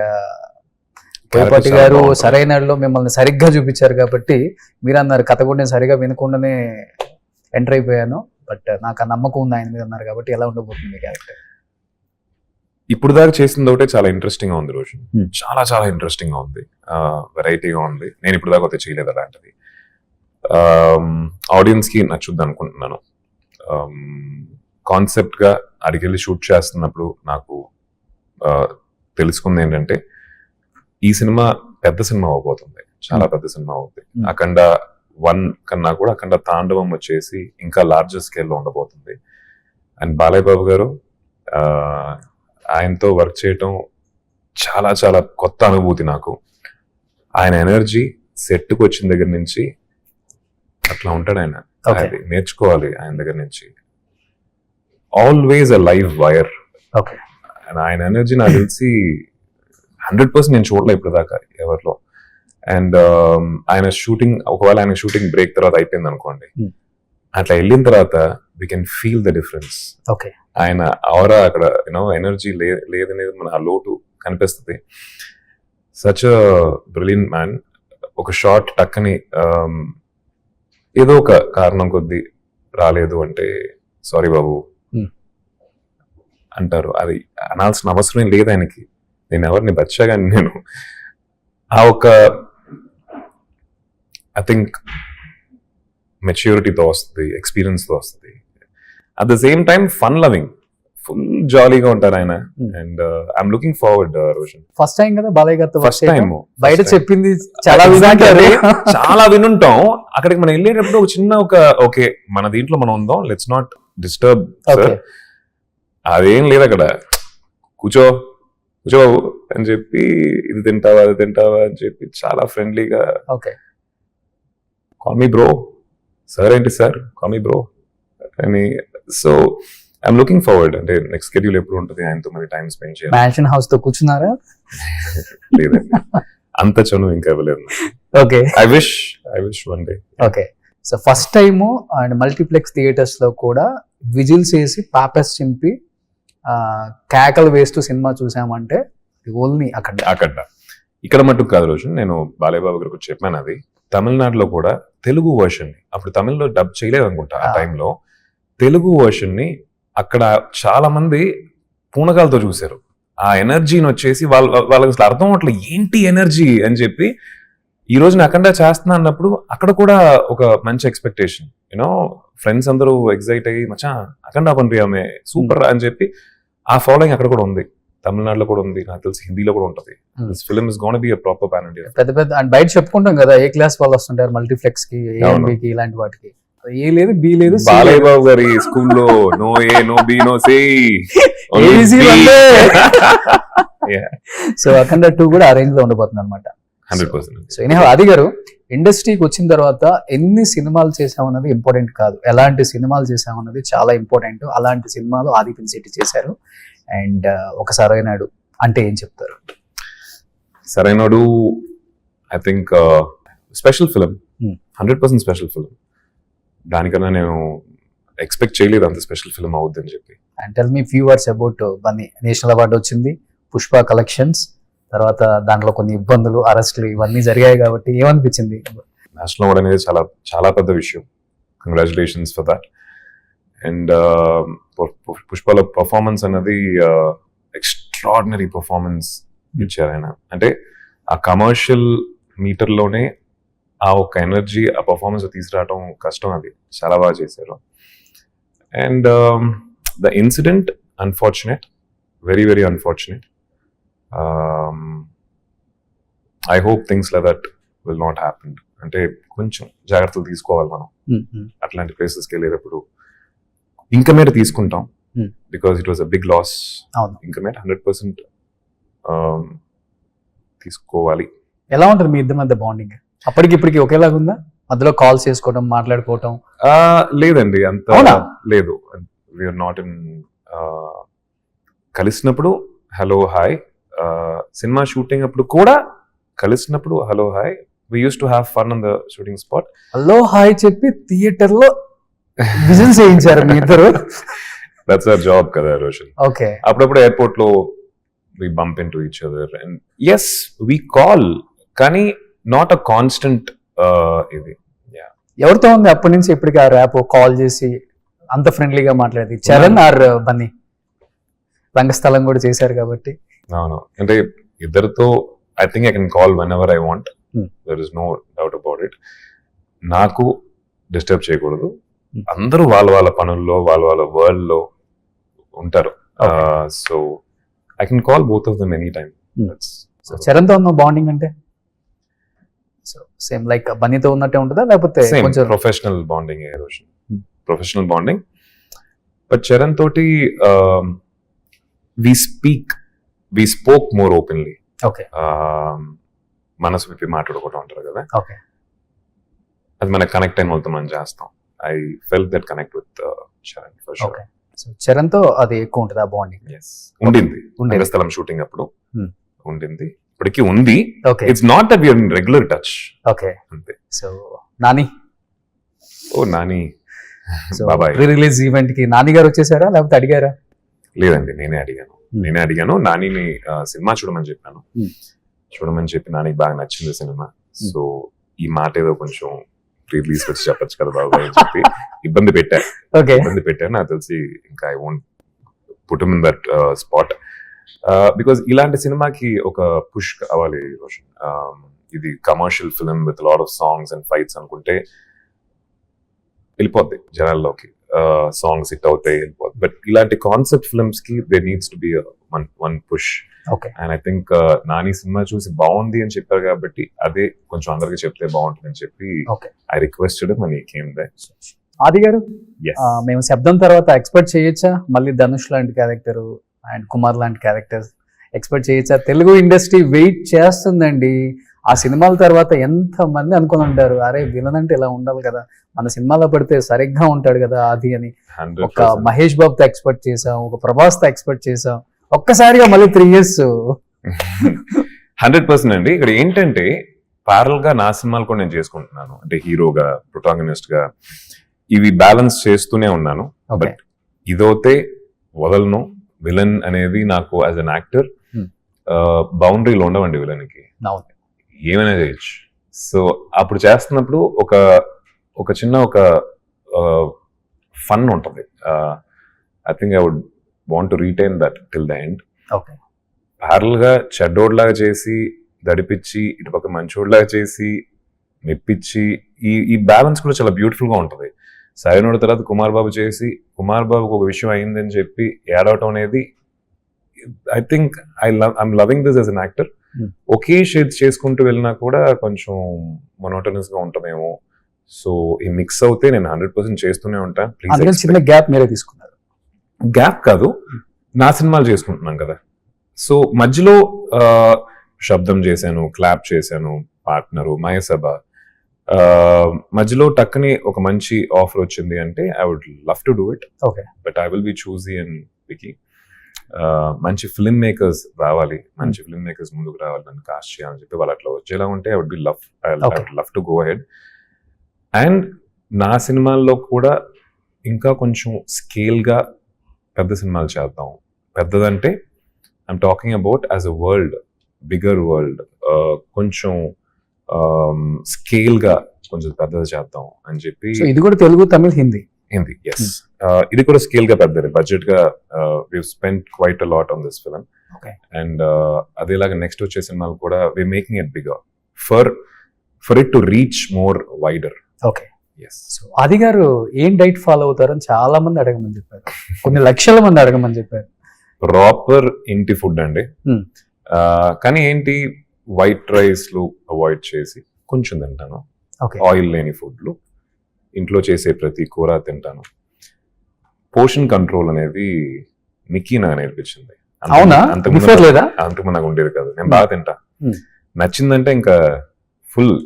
బోయపాటి గారు సరైనలో మిమ్మల్ని సరిగ్గా చూపించారు కాబట్టి మీరు అన్నారు కథ కూడా నేను సరిగా వినకుండానే ఎంటర్ అయిపోయాను, బట్ నాకు ఆ నమ్మకం ఉంది ఆయన మీద అన్నారు కాబట్టి ఎలా ఉండబోతుంది మీ క్యారెక్టర్? ఇప్పుడు దాకా చేసింది ఒకటే చాలా ఇంట్రెస్టింగ్ గా ఉంది రోజు, చాలా చాలా ఇంట్రెస్టింగ్ గా ఉంది, వెరైటీగా ఉంది. నేను ఇప్పుడు దాకా అయితే చేయలేదు అలాంటిది. ఆడియన్స్ కి నచ్చుద్ది అనుకుంటున్నాను. కాన్సెప్ట్ గా అడిగెళ్ళి షూట్ చేస్తున్నప్పుడు నాకు తెలుసుకుంది ఏంటంటే ఈ సినిమా పెద్ద సినిమా అవబోతుంది, చాలా పెద్ద సినిమా అవుతుంది. అఖండ 1 కన్నా కూడా అఖండ తాండవం వచ్చేసి ఇంకా లార్జర్ స్కేల్లో ఉండబోతుంది. అండ్ బాలయ్య బాబు గారు, ఆయనతో వర్క్ చేయటం చాలా చాలా కొత్త అనుభూతి నాకు. ఆయన ఎనర్జీ సెట్కి వచ్చిన దగ్గర నుంచి అట్లా ఉంటాడు ఆయన, అది నేర్చుకోవాలి ఆయన దగ్గర నుంచి. Always a live wire. ఆయన ఎనర్జీ నాకు తెలిసి 100% నేను చూడలే ఇప్పుడు దాకా ఎవరిలో. అండ్ ఆయన షూటింగ్, ఒకవేళ ఆయన షూటింగ్ బ్రేక్ తర్వాత అయిపోయింది అనుకోండి, అట్లా వెళ్ళిన తర్వాత we can feel the difference. ఆయన ఆరా అక్కడ ఎనర్జీ లేదనేది మన ఆ లోటు కనిపిస్తుంది. Such a brilliant man. ఒక షార్ట్ టక్కని ఏదో ఒక కారణం కొద్దీ రాలేదు అంటే సారీ బాబు అంటారు. అది అనాల్సిన అవసరం లేదు ఆయనకి. నేను ఎవరిని బచ్చాగాని నేను ఆ ఒక ఐ థింక్ మెచ్యూరిటీతో వస్తుంది, ఎక్స్పీరియన్స్తో వస్తుంది. At the same time fun loving. Full జాలీగా ఉంటారు ఆయన. And I'm looking forward Roshan. First time కదా బాలయ్య గారితో ఫస్ట్ టైం బయట చెప్పింది చాలా Exactly. చాలా వినుంటాం. అక్కడికి మనం వెళ్ళేటప్పుడు ఒక చిన్న ఓకే మన దీంట్లో మనం ఉందాం, let's not disturb okay sir, అదేం లేదు అక్కడ. కూర్చో కూర్చో అని చెప్పి, ఇది తింటావా అది తింటావా అని చెప్పి చాలా ఫ్రెండ్లీగా, okay call me bro, sir ఏంటి సార్, కాల్ మీ బ్రో అని. So I'm looking forward. అంటే నెక్స్ట్ షెడ్యూల్ ఎప్పుడు ఉంటుంది, ఆయనతో మరి టైం స్పెండ్ చేయాలి. మ్యాన్షన్ హౌస్ తో కూర్చున్నారా? లేదండి, అంత చనువు ఇంకా ఇవ్వలేదు. Okay I wish one day. Okay so first time and multiplex theatres లో కూడా విజిల్స్ వేసి పాపెస్ చింపి కేకలు వేస్తూ సినిమా చూసామంటే ఓన్లీ అక్కడ. ఇక్కడ మటుకు కాదు రోజు, నేను బాలయ్య బాబు గారికి కూడా చెప్పాను అది. తమిళనాడులో కూడా తెలుగు వర్షన్ ని, అప్పుడు తమిళ్లో డబ్ చేయలేదు అనుకుంటా ఆ టైంలో, తెలుగు వర్షన్ ని అక్కడ చాలా మంది పూనకాలతో చూశారు. ఆ ఎనర్జీని వచ్చేసి వాళ్ళకి అసలు అర్థం అవ్వట్లేదు ఏంటి ఎనర్జీ అని చెప్పి. ఈ రోజు నేను అఖండ చేస్తున్నా అన్నప్పుడు అక్కడ కూడా ఒక మంచి ఎక్స్పెక్టేషన్, యూనో ఫ్రెండ్స్ అందరూ ఎగ్జైట్ అయ్యి మచ్చా అఖండ పంపియామే సూపర్ అని చెప్పి ఆ ఫాలోయింగ్ అక్కడ కూడా ఉంది. తమిళనాడులో కూడా ఉంది, నాకు తెలిసి హిందీలో కూడా ఉంటుంది. This film is gonna B a proper pan India. పెద్ద పెద్ద అండ్ బయట చెప్పుకుంటాం కదా, ఏ క్లాస్ వాళ్ళు వస్తుంటారు మల్టీప్లెక్స్ కి, ఏఎంబికి, ఇలాంటి వాటికి. ఏ లేదు, బి లేదు, బాలయ్య బాబు గారి స్కూల్లో no A no B no C so Akhanda 2 కూడా ఆ రేంజ్ లో ఉండబోతుంది అనమాట. 100%. సో ఎనీహౌ ఆది గారు, ఇండస్ట్రీకి వచ్చిన తర్వాత ఎన్ని సినిమాలు చేసామన్నది ఇంపార్టెంట్ కాదు, ఎలాంటి సినిమాలు చేసామన్నది చాలా ఇంపార్టెంట్. అలాంటి సినిమాలు ఆది పినిశెట్టి చేశారు. అండ్ ఒక సరైనడు అంటే ఏం చెప్తారు? Sarrainodu I think special film, 100% special film. దానికన్నా నేను ఎక్స్పెక్ట్ చేయలేదు అంత స్పెషల్ ఫిలిం అవుద్దని చెప్పి. And tell me few words about Bunny. National award వచ్చింది, పుష్ప కలెక్షన్స్, తర్వాత దాంట్లో కొన్ని ఇబ్బందులు, అరెస్టులు ఇవన్నీ జరిగాయి కాబట్టి ఏమనిపించింది? నేషనల్ అవార్డ్ అనేది చాలా చాలా పెద్ద విషయం. Congratulations for that. అండ్ పుష్పలో పర్ఫార్మెన్స్ అనేది ఎక్స్ట్రాడినరీ పర్ఫార్మెన్స్ ఇచ్చారు ఆయన. అంటే ఆ కమర్షియల్ మీటర్లోనే ఆ ఒక ఎనర్జీ, ఆ పర్ఫార్మెన్స్ తీసుకురావడం కష్టం, అది చాలా బాగా చేశారు. And the incident unfortunate, very very unfortunate. I hope things like that will not happen. అంటే కొంచెం జాగ్రత్తలు తీసుకోవాలి మనం అట్లాంటి ప్లేసెస్కి వెళ్ళేటప్పుడు. ఇంకా మీద తీసుకుంటాం because it was a big loss. ఇంకా మీద 100% తీసుకోవాలి. ఎలా ఉంటుంది మీ ఇద్దరి మధ్య బాండింగ్? అప్పటికి ఇప్పటికి ఒకేలాగా ఉందా? మధ్యలో కాల్స్ చేసుకోవడం, మాట్లాడుకోవటం? లేదండి, అంత లేదు. We're not in. కలిసినప్పుడు హలో హాయ్, సినిమా షూటింగ్ అప్పుడు కూడా కలిసినప్పుడు hello hi. We use to have fun on the shooting spot. Hello hi చెప్పి థియేటర్ లో విజిల్స్ చేయించారు మీ ఇద్దరు. దట్స్ అవర్ జాబ్ కదా రోషన్. ఓకే. అప్పుడప్పుడు ఎయిర్పోర్ట్ లో we bump into each other and yes we call, కానీ నాట్ అ కాన్స్టెంట్ ఇది. ఎవరితో ఉంది అప్పటి నుంచి ఇప్పటికి ఆ ర్యాప్? కాల్ చేసి అంత ఫ్రెండ్లీగా మాట్లాడేది చరణ్ ఆర్ బన్నీ? రంగస్థలం కూడా చేశారు కాబట్టి. అవును, అంటే ఇద్దరితో I think I can call whenever I want. There is no doubt about it. నాకు డిస్టర్బ్ చేయకూడదు. అందరూ వాళ్ళ వాళ్ళ పనుల్లో, వాళ్ళ వాళ్ళ వరల్డ్ లో ఉంటారు. So I can call both of them any time. Charan తో ఉన్న బాండింగ్ అంటే సో సేమ్ లైక్ బన్నీతో ఉన్నట్టే ఉంటుందా, లేకపోతే కొంచెం professional bonding? Professional bonding. But Charan తోటి we spoke more openly. Okay. మనసు విప్పి మాట్లాడుకుంటూ ఉంటారు కదా, ఓకే. అది మనకు కనెక్ట్ అయిన వాళ్ళతో మనం చేస్తాం. I felt that connect with Charan for sure. So Charan తో అది ఎక్కువ ఉంటుంది ఆ బాండింగ్? ఉండింది రంగస్థలం షూటింగ్ అప్పుడు ఉండింది, ఇప్పటికీ ఉంది. It's not that we are in regular touch. Okay. అంతే. సో నాని? ఓ నాని బాబాయ్. ప్రీ రిలీజ్ ఈవెంట్ కి నాని గారు వచ్చేసారా లేకపోతే అడిగారా? లేదండి, నేనే అడిగాను నానిని సినిమా చూడమని చెప్పాను. చూడమని చెప్పి నానికి బాగా నచ్చింది సినిమా. సో ఈ మాట ఏదో కొంచెం ప్రీ రిలీజ్ వచ్చి చెప్పచ్చు కదా బాబు అని చెప్పి ఇబ్బంది పెట్టాను. నాకు తెలిసి ఇంకా I won't put him in that spot because ఇలాంటి సినిమాకి ఒక పుష్ కావాలి రోషన్. ఇది commercial film with lot of songs and fights అనుకుంటే వెళ్ళిపోద్ది జనాల్లోకి. సాంగ్స్ హిట్ అవుతాయి. బట్ ఇలాంటి కాన్సెప్ట్ ఫిల్మ్స్ కి there needs to be one push. Okay. And I think Nani cinema చూసి బాగుంది అని చెప్పారు కాబట్టి అదే కొంచెం అందరికి చెప్తే బాగుంటుంది అని చెప్పి okay. I requested money came they. ఆది గారు, మేము శబ్దం తర్వాత ఎక్స్పెక్ట్ చేయొచ్చా మళ్ళీ ధనుష్ లాంటి క్యారెక్టర్ అండ్ కుమార్ లాంటి క్యారెక్టర్స్ ఎక్స్పెక్ట్ చేయొచ్చా? తెలుగు ఇండస్ట్రీ వెయిట్ చేస్తుందండి. ఆ సినిమాల తర్వాత ఎంత మంది అనుకుని ఉంటారు, అరే విలన్ అంటే ఇలా ఉండాలి కదా, మన సినిమాలో పడితే సరిగ్గా ఉంటాడు కదా అది అని. ఒక మహేష్ బాబుతో ఎక్స్పెక్ట్ చేసాం, ఒక ప్రభాస్ తో ఎక్స్పెక్ట్ చేసాం, ఒక్కసారిగా మళ్ళీ 3 years. 100% అండి. ఇక్కడ ఏంటంటే ప్యారల్ గా నా సినిమాలు కూడా నేను చేసుకుంటున్నాను, అంటే హీరోగా, ప్రొటాగనిస్ట్ గా ఇవి బ్యాలెన్స్ చేస్తూనే ఉన్నాను. బట్ ఇదైతే వదలను. విలన్ అనేది నాకు యాజ్ అన్ యాక్టర్ బౌండరీలు ఉండవండి. విలన్ కి ఏమైనా చేయొచ్చు. సో అప్పుడు చేస్తున్నప్పుడు ఒక చిన్న ఫన్ ఉంటుంది. I think I would want to retain that till the end. Parallel గా చెడ్డోడ్లాగా చేసి దడిపించి, ఇటుపక్క మంచోడ్లాగా చేసి మెప్పించి, ఈ బ్యాలెన్స్ కూడా చాలా బ్యూటిఫుల్ గా ఉంటుంది. సరైనోడి తర్వాత కుమార్ బాబు చేసి, కుమార్ బాబుకి ఒక విషయం అయిందని చెప్పి ఏడవటం అనేది, I think I'm loving this as an actor. Okay shades చేసుకుంటూ వెళ్ళినా కూడా కొంచెం మొనోటనస్ గా ఉంటుందేమో. సో ఈ మిక్స్ అవుతే నేను 100% చేస్తూనే ఉంటాను. చిన్న గ్యాప్ మీరే తీసుకున్నారు. గ్యాప్ కాదు, నా సినిమాలు చేసుకుంటున్నాం కదా. సో మధ్యలో శబ్దం చేశాను, క్లాప్ చేశాను, పార్ట్నరు, మయసభ, మధ్యలో టక్కని ఒక మంచి ఆఫర్ వచ్చింది అంటే I would love to do it. But I will be choosy and picky. మంచి ఫిల్మ్ మేకర్స్ రావాలి, మంచి ఫిల్మ్ మేకర్స్ ముందుకు రావాలి, నన్ను కాస్ట్ చేయాలని చెప్పి వాళ్ళు అట్లా వచ్చేలా ఉంటే I would love to go ahead. And నా సినిమాల్లో కూడా ఇంకా కొంచెం స్కేల్ గా పెద్ద సినిమాలు చేద్దాం. పెద్దదంటే I'm talking about as a world, bigger world, కొంచెం స్కేల్ గా కొంచెం పెద్దది చేద్దాం అని చెప్పి. ఇది కూడా తెలుగు, తమిళ్, హిందీ. ఎస్. ఇది కూడా స్కేల్ గా పెద్దది. బడ్జెట్ గా we spent quite a lot on this film. And అదేలాగా నెక్స్ట్ వచ్చే సినిమాలు కూడా we making it bigger for it to reach more wider. Okay. Aadi గారు ఏం డైట్ ఫాలో అవుతారని చాలా మంది అడగమని చెప్పారు, కొన్ని లక్షల మంది అడగమని చెప్పారు. ప్రాపర్ ఇంటి ఫుడ్ అండి. కానీ ఏంటి, వైట్ రైస్లు అవాయిడ్ చేసి కొంచెం తింటాను. ఆయిల్ లేని ఫుడ్లు, ఇంట్లో చేసే ప్రతి కూర తింటాను. పోర్షన్ కంట్రోల్ అనేది నిక్కీ నాకు నేర్పించింది. అంతకు నాకు ఉండేది కాదు. నేను బాగా తింటా, నచ్చిందంటే ఇంకా ఫుల్.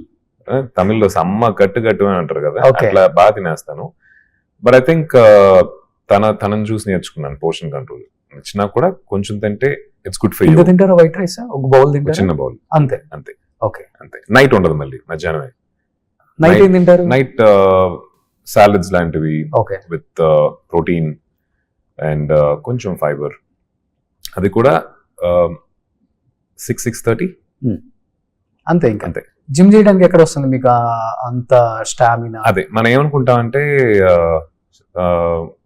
తమిళ్లో సమ్మ కట్టు అని అంటారు కదా, అట్లా బాగా తినేస్తాను. బట్ ఐ థింక్ తనని చూసి నేర్చుకున్నాను పోర్షన్ కంట్రోల్. నచ్చినా కూడా కొంచెం తింటే ఇట్స్ గుడ్ ఫర్ యూ. తింటారా వైట్ రైస్? ఒక బౌల్ తింటారా? చిన్న బౌల్, అంతే. ఓకే, అంతే. నైట్ ఉండదు, మళ్ళీ మధ్యాహ్నమే. నైట్ ఏం తింటారు? నైట్ సాలడ్స్ లాంటివి విత్ ప్రోటీన్ అండ్ కొంచెం ఫైబర్. అది కూడా 6-6:30 అంతే. ఇంకా అంతే. జిమ్ చేయడానికి ఎక్కడ వస్తుంది మీకు అంత స్టామినా? అదే మనం ఏమనుకుంటామంటే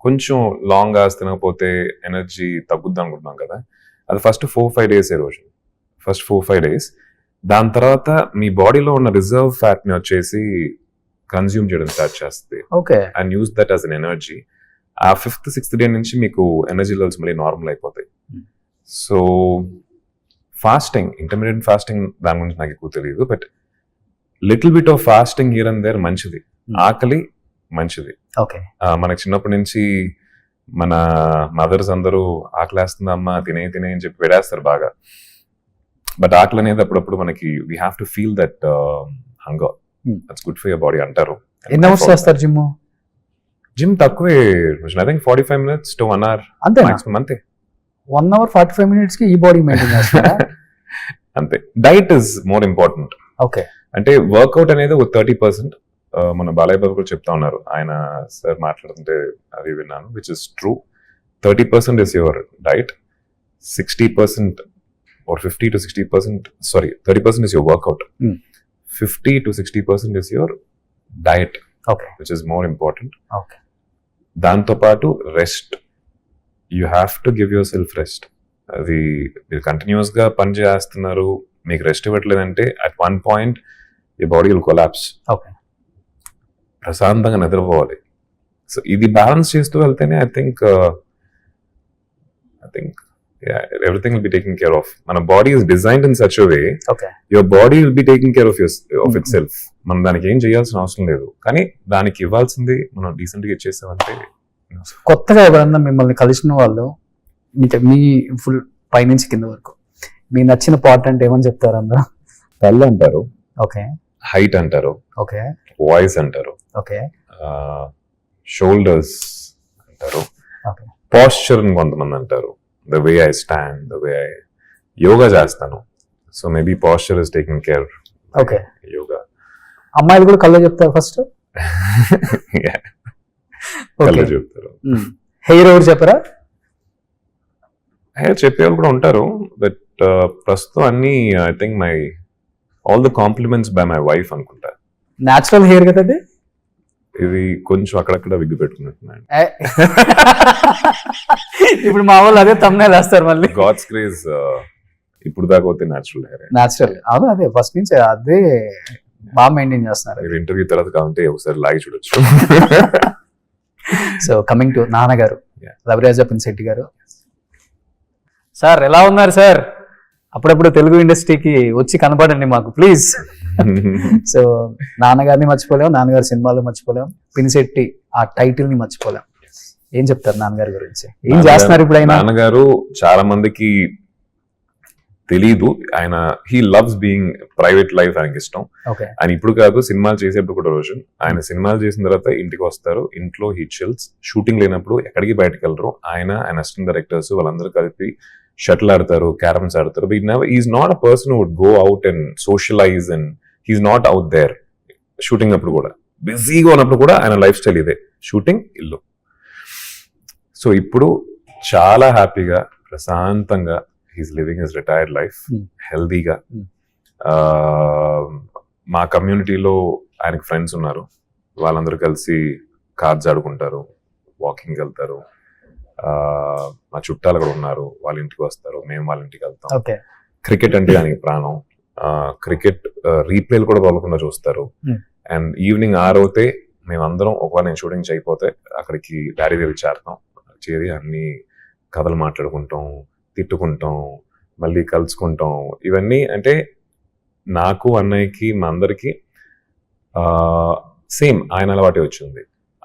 కొంచెం లాంగ్ అవర్స్ తినకపోతే ఎనర్జీ తగ్గుద్ది అనుకుంటున్నాం కదా. అది first 4-5 days erosion. First 4-5 days. దాని తర్వాత మీ బాడీలో ఉన్న రిజర్వ్ ఫ్యాట్ ని వచ్చేసి కన్జ్యూమ్ చేయడం స్టార్ట్ చేస్తుంది. Okay. And use that as an energy. ఆ 5th-6th day నుంచి మీకు ఎనర్జీ లెవెల్స్ మళ్ళీ నార్మల్ అయిపోతాయి. సో ఫాస్టింగ్, ఇంటర్మీడియట్ ఫాస్టింగ్, దాని గురించి నాకు ఎక్కువ తెలియదు. But little bit of fasting here and there మంచిది. ఆకలి మంచిది. మనకి చిన్నప్పటి నుంచి మన మదర్స్ అందరూ ఆకలేస్తుందమ్మా తినే అని చెప్పి పెడేస్తారు బాగా. బట్ ఆకలి అనేది అప్పుడప్పుడు మనకి we have to feel that hunger. That's good for your body అంటారు. ఎన్ని అవర్స్ చేస్తారు జిమ్? జిమ్ తక్కువే, I think 45 minutes to 1 hour అంతే మాక్సిమం. అంతే. 1 hour 45 minutes కి ఈ బాడీ మెయింటైన్ చేస్తారా? అంతే. Diet is more important. Okay. అంటే వర్కౌట్ అనేది ఒక 30%. మన బాలయ్య బాబు కూడా చెప్తా ఉన్నారు, ఆయన సార్ మాట్లాడుతుంటే అది విన్నాను, which is true. 30% is your diet, 60% or 50 to 60%, sorry, 30% is your workout. 50 to 60% is your diet, which is more important. దాంతో పాటు rest. You have to give your self rest. అది మీరు కంటిన్యూస్ గా పని చేస్తున్నారు, మీకు రెస్ట్ ఇవ్వట్లేదంటే at one point your body will collapse. ప్రశాంతంగా నిద్రపోవాలి. సో ఇది బ్యాలెన్స్ చేస్తూ వెళ్తేనే I think everything will be taking care of. మన body is designed in such a way, okay your body will be taking care of it self. మనం దానికి ఏం చేయాల్సిన అవసరం లేదు, కానీ దానికి ఇవ్వాల్సింది మనం డీసెంట్ గా ఇచ్చేసామంటే. కొత్తగా ఎవరన్నా మిమ్మల్ని కలిసిన వాళ్ళు మీ ఫుల్ పైనుంచి కింద వరకు మీ నచ్చిన పార్ట్ అంటే ఏమని చెప్తారు అందరూ? కళ్ళు అంటారు, ఓకే హైట్ అంటారు, ఓకే వాయిస్ అంటారు, ఓకే షోల్డర్స్ అంటారు, ఓకే పాస్చర్ అని కొంతమంది అంటారు, the way I stand, the way I yoga చేస్తాను. So maybe posture is taking care. Okay yoga. అమ్మాయిలు కూడా కళ్ళు చెప్తారు ఫస్ట్. కళ్ళు చెప్తారు. హెయిర్ ఎవరు చెప్పరా? చెప్పేవాళ్ళు కూడా ఉంటారు, బట్ ప్రస్తుతం అన్ని I think my all the compliments by my wife అనుకుంటా. న్యాచురల్ హెయిర్ కదా అది. ఇది కొంచెం అక్కడక్కడ విగ్గు పెట్టుకున్నట్టున్నాను. ఇప్పుడు మా వాళ్ళు అదే తమ్ముళ్ళు వేస్తారు మళ్ళీ. గాడ్స్ క్రేజ్ ఇప్పుడు దాకా పోతే న్యాచురల్ హెయిర్. న్యాచురల్ అవును, అదే ఫస్ట్ నుంచి అదే బాగా మెయింటైన్ చేస్తున్నారు. మీరు ఇంటర్వ్యూ తర్వాత కావాలంటే ఒకసారి లాగి చూడొచ్చు. సో కమింగ్ టు నాన్నగారు, Yeah. రవిరాజ పినిశెట్టి గారు. సార్ ఎలా ఉన్నారు సార్? అప్పుడప్పుడు తెలుగు ఇండస్ట్రీకి వచ్చి కనపడండి మాకు ప్లీజ్. సో నాన్నగారిని మర్చిపోలేం, నాన్నగారి సినిమాలు మర్చిపోలేం, పినిశెట్టి ఆ టైటిల్ ని మర్చిపోలేం. ఏం చెప్తారు నాన్నగారి గురించి? ఏం చేస్తున్నారు ఇప్పుడు ఆయన? నాన్నగారు చాలా మందికి తెలీదు, ఆయన he loves being private life ఆయనకి ఇష్టం. ఓకే ఆయన ఇప్పుడు కాదు, సినిమాలు చేసేప్పుడు కూడా రోజు ఆయన సినిమాలు చేసిన తర్వాత ఇంటికి వస్తారు, ఇంట్లో హీ చిల్స్. షూటింగ్ లేనప్పుడు ఎక్కడికి బయటకు వెళ్ళరు. ఆయన అసిస్టెంట్ డైరెక్టర్స్ వాళ్ళందరూ కలిపి షటిల్ ఆడతారు, క్యారమ్స్ ఆడతారు. But is not a person who would go out and socialize, and he's not out there. Shooting అప్పుడు కూడా బిజీగా ఉన్నప్పుడు కూడా ఆయన లైఫ్ స్టైల్ ఇదే, షూటింగ్, ఇల్లు. సో ఇప్పుడు చాలా హ్యాపీగా ప్రశాంతంగా he's living his retired life, హెల్దీగా. మా కమ్యూనిటీలో ఆయనకు ఫ్రెండ్స్ ఉన్నారు, వాళ్ళందరూ కలిసి కార్డ్స్ ఆడుకుంటారు, వాకింగ్ వెళ్తారు. మా చుట్టాలు కూడా ఉన్నారు, వాళ్ళ ఇంటికి వస్తారు, మేము వాళ్ళ ఇంటికి వెళ్తాం. ఓకే క్రికెట్ అంటే ఆయనకి ప్రాణం. క్రికెట్ రీప్లేలు కూడా తప్పకుండా చూస్తారు. అండ్ ఈవినింగ్ 6 అవుతే మేమందరం, ఒకవేళ నేను షూటింగ్ చేయకపోతే అక్కడికి డాడీ దగ్గర చేరతాం. చేరి అన్ని కథలు మాట్లాడుకుంటాం, తిట్టుకుంటాం, మళ్ళీ కలుసుకుంటాం. ఇవన్నీ అంటే నాకు, అన్నయ్యకి, మా అందరికి సేమ్ ఆయన అలవాటే వచ్చింది.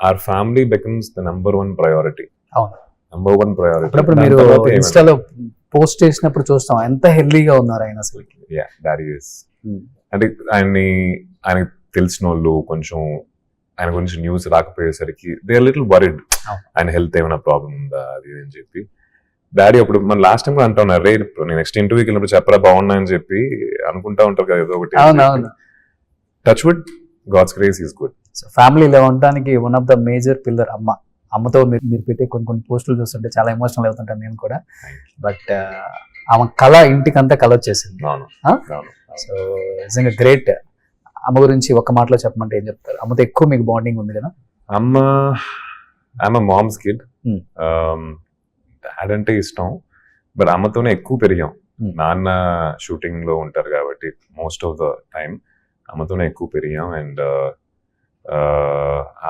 Our family becomes the #1 priority. అవును, #1 ప్రయారిటీ. అప్పుడప్పుడు మీరు ఇన్స్టాలో పోస్ట్ చేసినప్పుడు చూస్తాం ఎంత హెల్దీగా ఉన్నారు ఆయన అసలు. డాడీ అంటే ఆయనకి తెలిసిన వాళ్ళు కొంచెం ఆయన గురించి న్యూస్ రాకపోయేసరికి దే ఆర్ లిటిల్ వరిడ్, ఆయన హెల్త్ ఏమైనా ప్రాబ్లం ఉందా అది అని చెప్పి. డాడీ అప్పుడు మన లాస్ట్ టైం కూడా అంటా ఉన్నారు, రే నేను నెక్స్ట్ ఇంటర్వ్యూకి వెళ్ళినప్పుడు చెప్పరా బాగున్నా అని చెప్పి అనుకుంటా ఉంటారు కదా ఏదో ఒకటి. Touch wood, god's grace is good. So ఫ్యామిలీలో ఉండడానికి one of the major pillar అమ్మ. అమ్మతో మీరు పెట్టే కొన్ని పోస్టులు చూస్తుంటే చాలా ఎమోషనల్ అవుతుంటాను నేను కూడా. బట్ ఆమె కళ ఇంటికంతా కళ వచ్చేసింది. సో నిజంగా గ్రేట్. అమ్మ గురించి ఒక్క మాటలో చెప్పమంటే ఏం చెప్తారు? అమ్మతో ఎక్కువ మీకు బాండింగ్ ఉంది కదా? అమ్మ మామ్స్ కిడ్. డాడ్ అంటే ఇష్టం, బట్ అమ్మతోనే ఎక్కువ పెరిగాం. నాన్న షూటింగ్ లో ఉంటారు కాబట్టి మోస్ట్ ఆఫ్ ద టైం అమ్మతోనే ఎక్కువ పెరిగాం. అండ్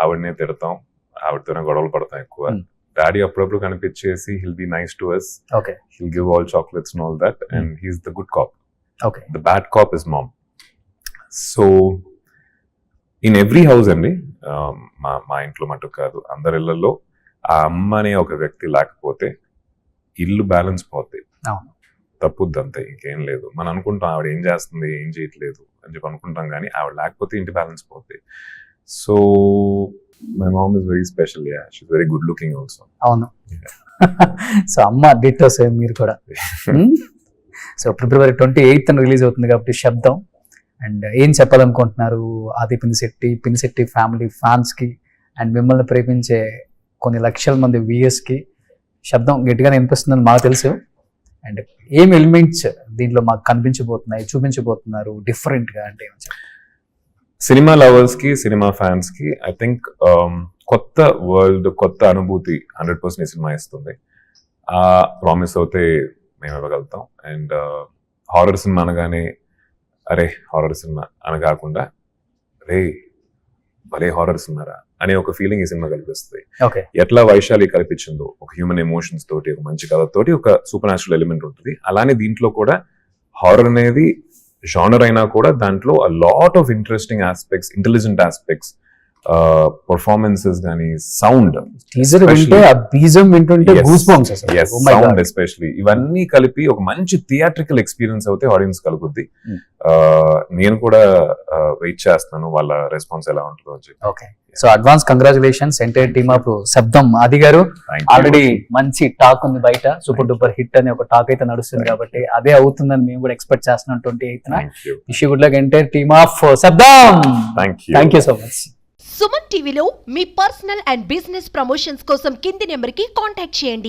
ఆవిడనే తిడతాం, ఆవిడతోనే గొడవలు పడతాం ఎక్కువ. డాడీ అప్పుడప్పుడు కనిపించేసి he'll be nice to us, he'll give all chocolates and all that, and he's the good cop. The bad cop is mom. So in every house అండి, మా ఇంట్లో మటుకు కాదు, అందరి ఇళ్లలో ఆ అమ్మ అనే ఒక వ్యక్తి లేకపోతే ఇల్లు బ్యాలెన్స్ పోతాయి. తప్పుద్ది అంతే, ఇంకేం లేదు. మనం అనుకుంటాం ఆవిడ ఏం చేస్తుంది, ఏం చేయట్లేదు అని చెప్పి అనుకుంటాం, కానీ ఆవిడ లేకపోతే ఇంటి బ్యాలెన్స్ పోతాయి. So my mom is very special. Yeah, she's very good looking also. అవును. సో అమ్మ డిట్టో సేమ్ మీరు కూడా. సో February 28th రిలీజ్ అవుతుంది కాబట్టి శబ్దం. అండ్ ఏం చెప్పాలనుకుంటున్నారు ఆది పినిశెట్టి ఫ్యామిలీ ఫ్యాన్స్ కి అండ్ మిమ్మల్ని ప్రేమించే కొన్ని లక్షల మంది వ్యూయర్స్ కి? శబ్దం గట్టిగానే వినిపిస్తుందని మాకు తెలుసు. అండ్ ఏం ఎలిమెంట్స్ దీంట్లో మాకు కనిపించబోతున్నాయి, చూపించబోతున్నారు డిఫరెంట్ గా అంటే? సినిమా లవర్స్ కి, సినిమా ఫ్యాన్స్ కి ఐ థింక్ కొత్త వరల్డ్, కొత్త అనుభూతి 100% ఈ సినిమా ఇస్తుంది. ఆ ప్రామిస్ అయితే మేము ఇవ్వగలుగుతాం. అండ్ హారర్ సినిమా అనగానే అరే హారర్ సినిమా అని కాకుండా రే భలే హారర్ సినిమారా, అనే ఒక ఫీలింగ్ ఈ సినిమా కల్పిస్తుంది. ఓకే. ఎట్లా వైశాలి కల్పించిందో ఒక హ్యూమన్ ఎమోషన్స్ తోటి, ఒక మంచి కథతోటి ఒక సూపర్ న్యాచురల్ ఎలిమెంట్ ఉంటుంది. అలానే దీంట్లో కూడా హారర్ అనేది జానర్ అయినా కూడా దాంట్లో a lot of interesting aspects, intelligent aspects, performances కానీ, సౌండ్, టీజర్ వింటే ఆ బీజం వింటుంటే గూస్ బంప్స్ అసలు. Oh my sound God. Especially ఇవన్నీ కలిపి ఒక మంచి థియేట్రికల్ ఎక్స్పీరియన్స్ అయితే ఆడియన్స్ కలుగుద్ది. నేను కూడా వెయిట్ చేస్తాను వాళ్ళ రెస్పాన్స్ ఎలా ఉంటుందో అని చెప్పి. Okay. So advance congratulations entire team of శబ్దం ఆది గారు. Thank you. ఆల్రెడీ మంచి టాక్ ఉంది బయట, సూపర్ డూపర్ హిట్ అనే ఒక టాక్ అయితే నడుస్తుంది కాబట్టి అదే అవుతుందని మేము కూడా ఎక్స్పెక్ట్ చేస్తున్నాం. 28th Thank you. Wish you good luck entire team of శబ్దం. Thank you. Thank you so much. Suman టీవీలో మీ పర్సనల్ అండ్ బిజినెస్ ప్రమోషన్స్ కోసం కింది నెంబర్కి కాంటాక్ట్ చేయండి.